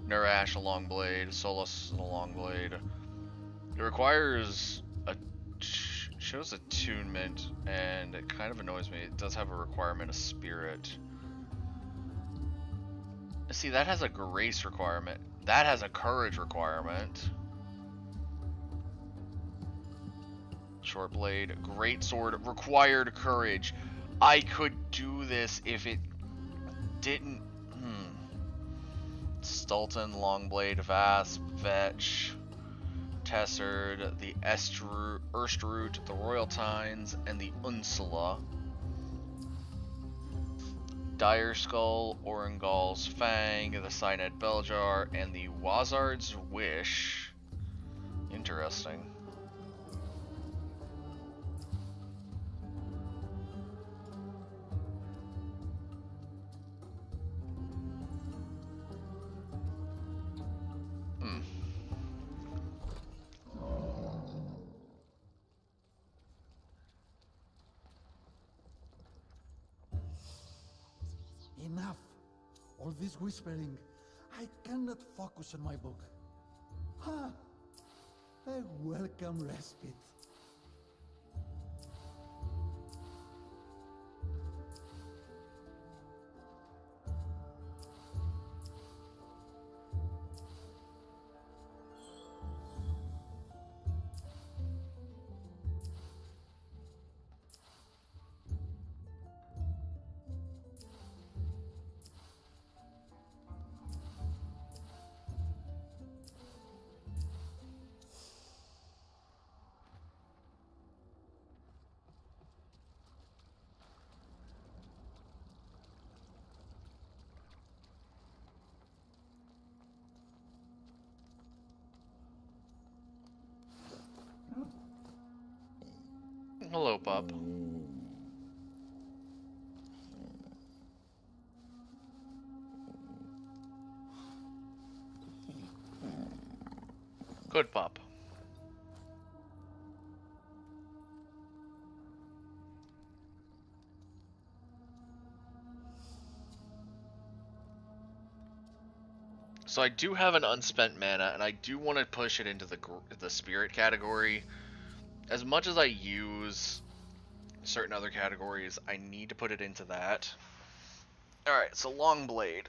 Nurash, a long blade. Solus, a long blade. It requires shows attunement, and it kind of annoys me. It does have a requirement of spirit. See, that has a grace requirement. That has a courage requirement. Short blade, great sword, required courage. I could do this if it didn't. Stulton, Longblade, Vasp, Vetch, Tessard, the Erstruut, the Royal Tines, and the Unsula. Dire Skull, Orengal's Fang, the Cyned Beljar, and the Wazard's Wish. Interesting. Enough! All this whispering. I cannot focus on my book. Ha! A welcome respite. pup. Good pup. So I do have an unspent mana, and I do want to push it into the spirit category. As much as I use certain other categories, I need to put it into that. Alright, so long blade.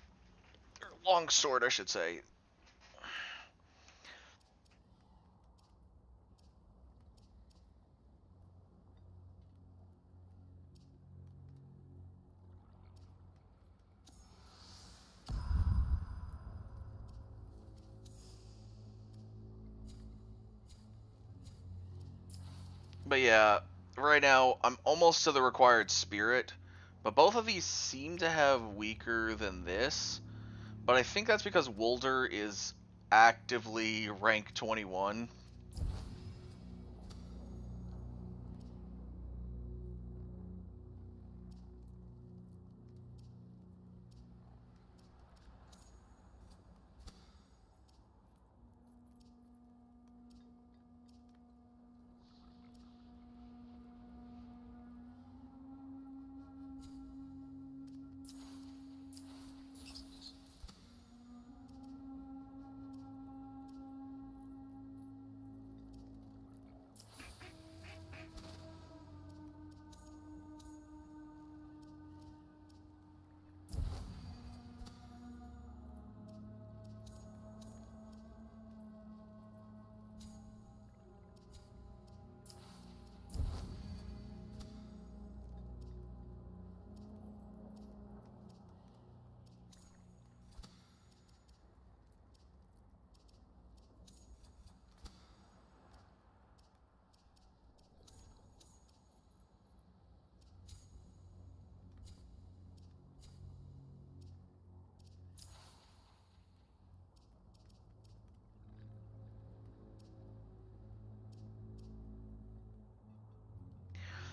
Or long sword, I should say. But yeah, right now I'm almost to the required spirit, but both of these seem to have weaker than this. But I think that's because Wolder is actively rank 21.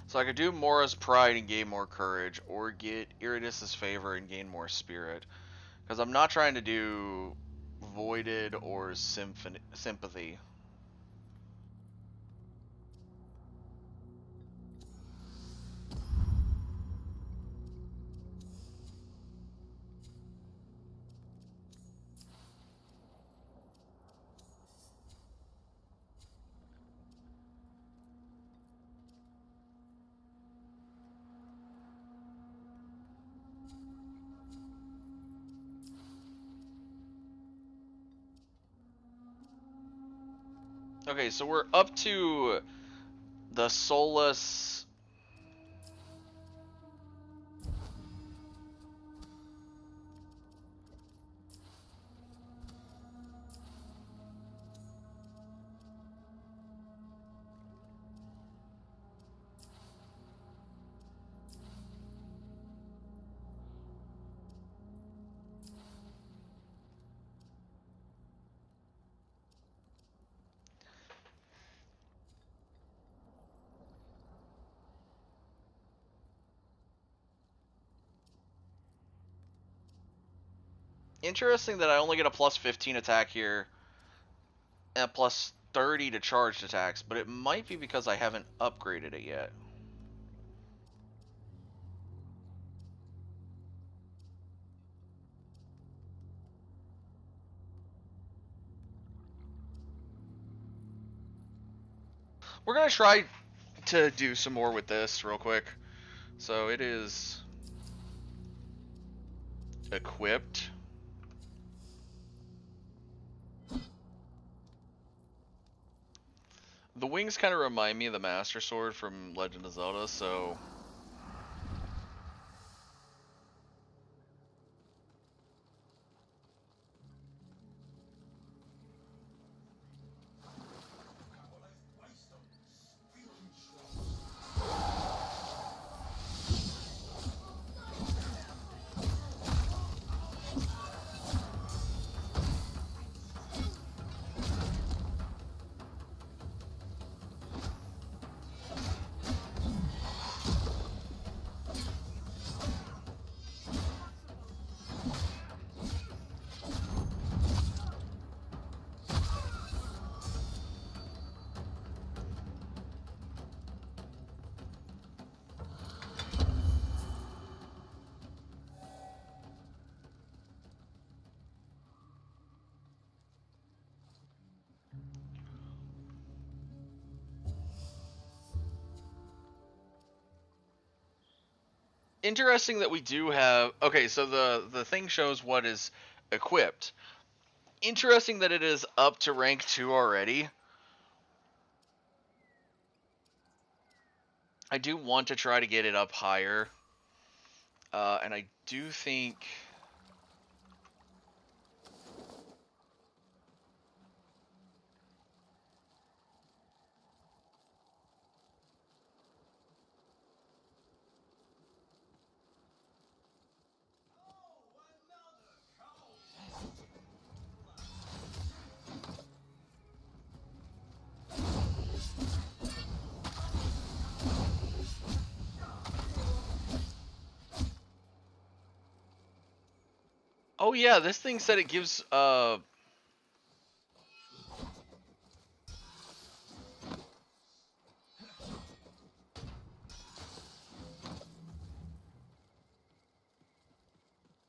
So I could do Mora's Pride and gain more courage, or get Iridis's Favor and gain more spirit. Because I'm not trying to do Voided or Sympathy. Okay, so we're up to the Soulless. Interesting that I only get a plus 15 attack here and a plus 30 to charged attacks, but it might be because I haven't upgraded it yet. We're going to try to do some more with this real quick. So it is equipped. The wings kind of remind me of the Master Sword from Legend of Zelda, so... interesting that we do have. Okay, so the thing shows what is equipped. Interesting that it is up to rank 2 already. I do want to try to get it up higher. And I do think... Oh yeah, this thing said it gives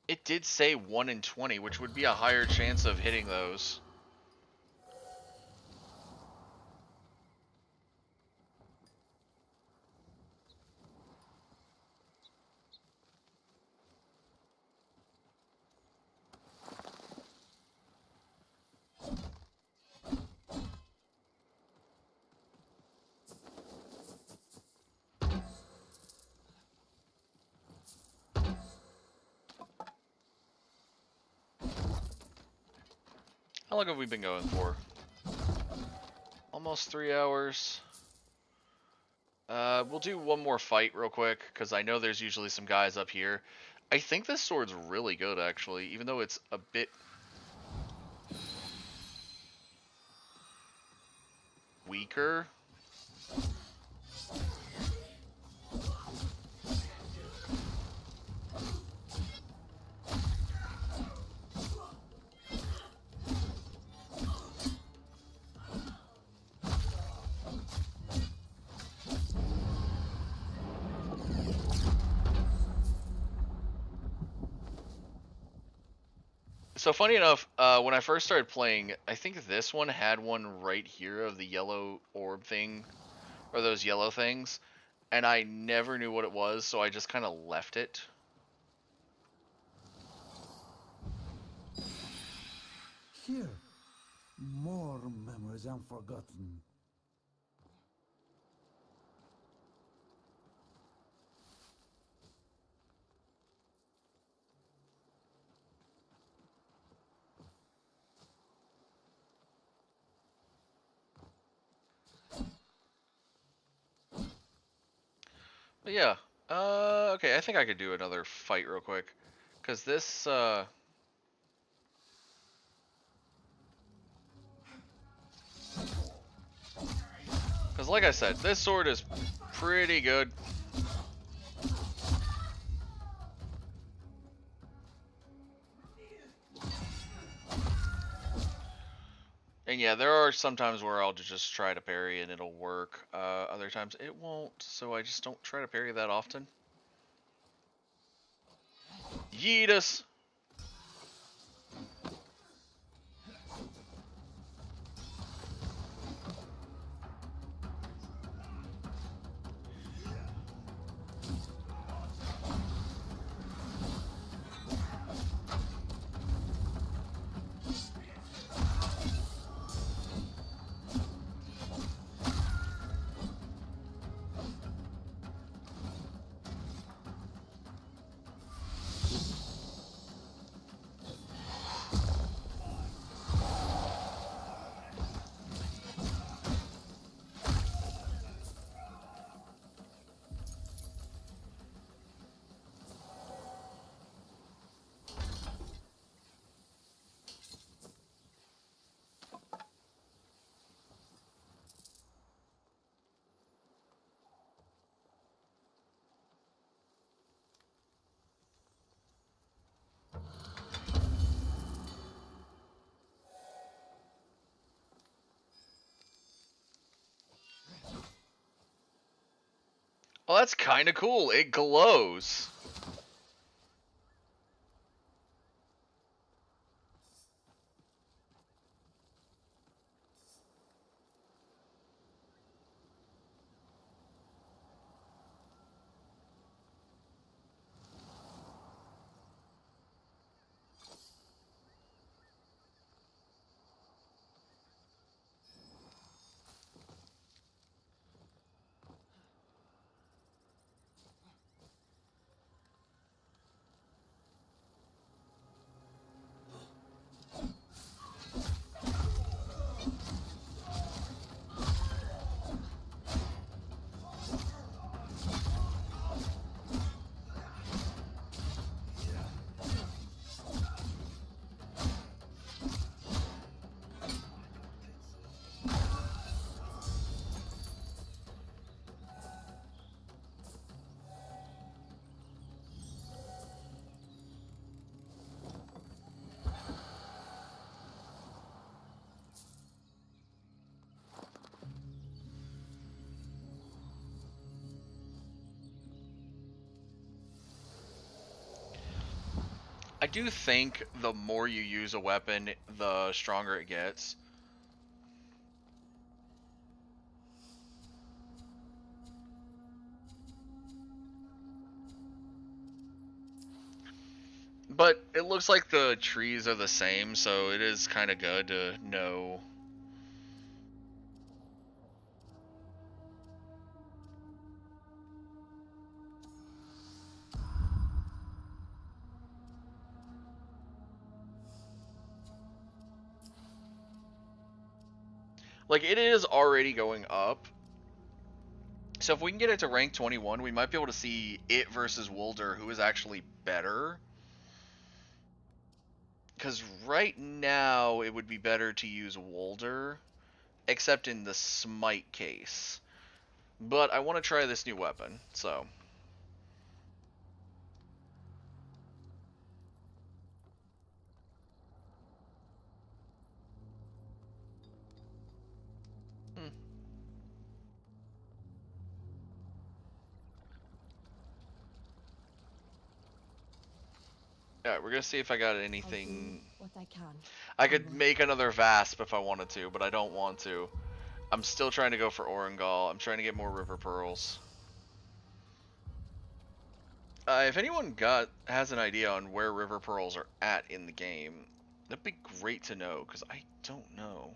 it did say 1 in 20, which would be a higher chance of hitting those. How long have we been going for? Almost 3 hours. We'll do one more fight real quick, because I know there's usually some guys up here. I think this sword's really good, actually, even though it's a bit weaker. So funny enough, when I first started playing, I think this one had one right here of the yellow orb thing, or those yellow things, and I never knew what it was, so I just kind of left it. Here, more memories unforgotten. But yeah, okay, I think I could do another fight real quick, because this, because like I said, this sword is pretty good. And yeah, there are some times where I'll just try to parry and it'll work. Other times it won't, so I just don't try to parry that often. Yeetus! Well, that's kind of cool. It glows. do think the more you use a weapon, the stronger it gets. But it looks like the trees are the same, so it is kind of good to know. Like, it is already going up. So if we can get it to rank 21, we might be able to see it versus Wolder, who is actually better. Because right now, it would be better to use Wolder, except in the Smite case. But I want to try this new weapon, so... Alright, we're gonna see if I got anything... What I can. I could make another Vasp if I wanted to, but I don't want to. I'm still trying to go for Orengal. I'm trying to get more River Pearls. If anyone has an idea on where River Pearls are at in the game, that'd be great to know, because I don't know.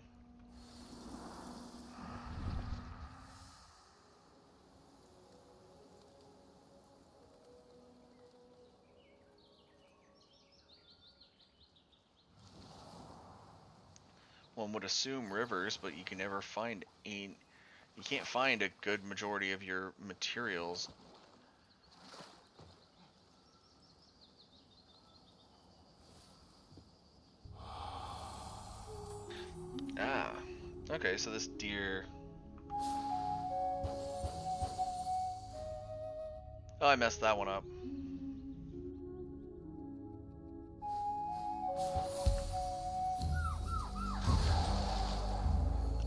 One would assume rivers, but you can never find you can't find a good majority of your materials. Ah, okay, so this deer... Oh, I messed that one up.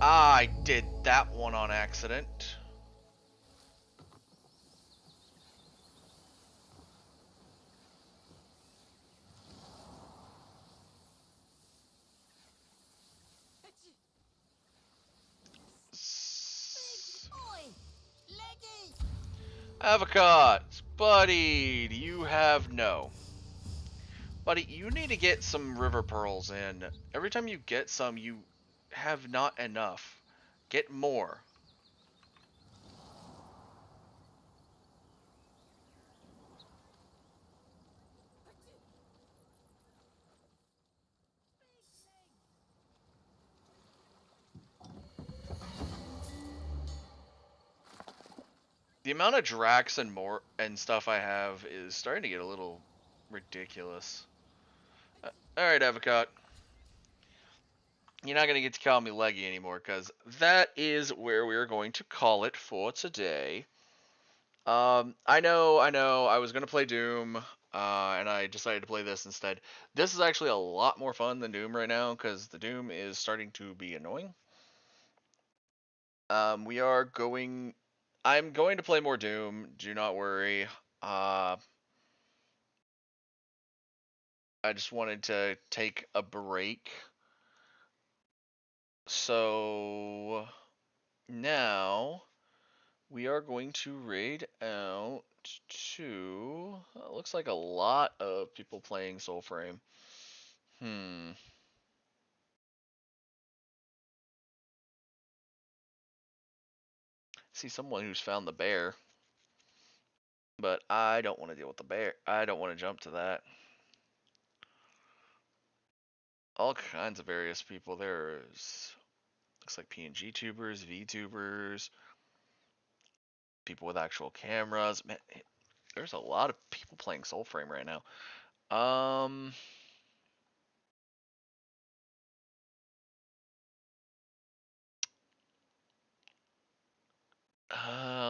I did that one on accident. Avocad, buddy, you have no. Buddy, you need to get some River Pearls in. Every time you get some, you have not enough. Get more. The amount of Drax and more and stuff I have is starting to get a little ridiculous. Alright, Avocad. You're not going to get to call me Leggy anymore, because that is where we're going to call it for today. I know, I was going to play Doom, and I decided to play this instead. This is actually a lot more fun than Doom right now, because the Doom is starting to be annoying. I'm going to play more Doom, do not worry. I just wanted to take a break. So now we are going to raid out to looks like a lot of people playing Soulframe. See someone who's found the bear. But I don't want to deal with the bear. I don't want to jump to that. All kinds of various people. There's looks like PNG tubers, VTubers, people with actual cameras. Man, there's a lot of people playing Soulframe right now.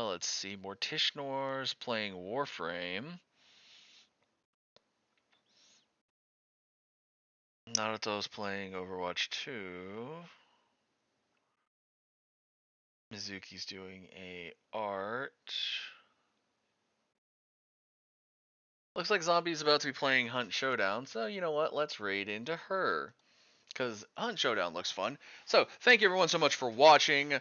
Let's see. Mortishnor's playing Warframe. Naruto's playing Overwatch 2. Mizuki's doing a art. Looks like Zombie's about to be playing Hunt Showdown, so you know what? Let's raid into her. Because Hunt Showdown looks fun. So, thank you everyone so much for watching.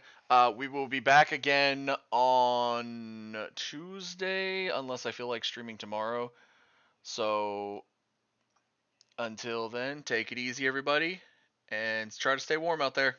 We will be back again on Tuesday, unless I feel like streaming tomorrow. So, until then, take it easy, everybody, and try to stay warm out there.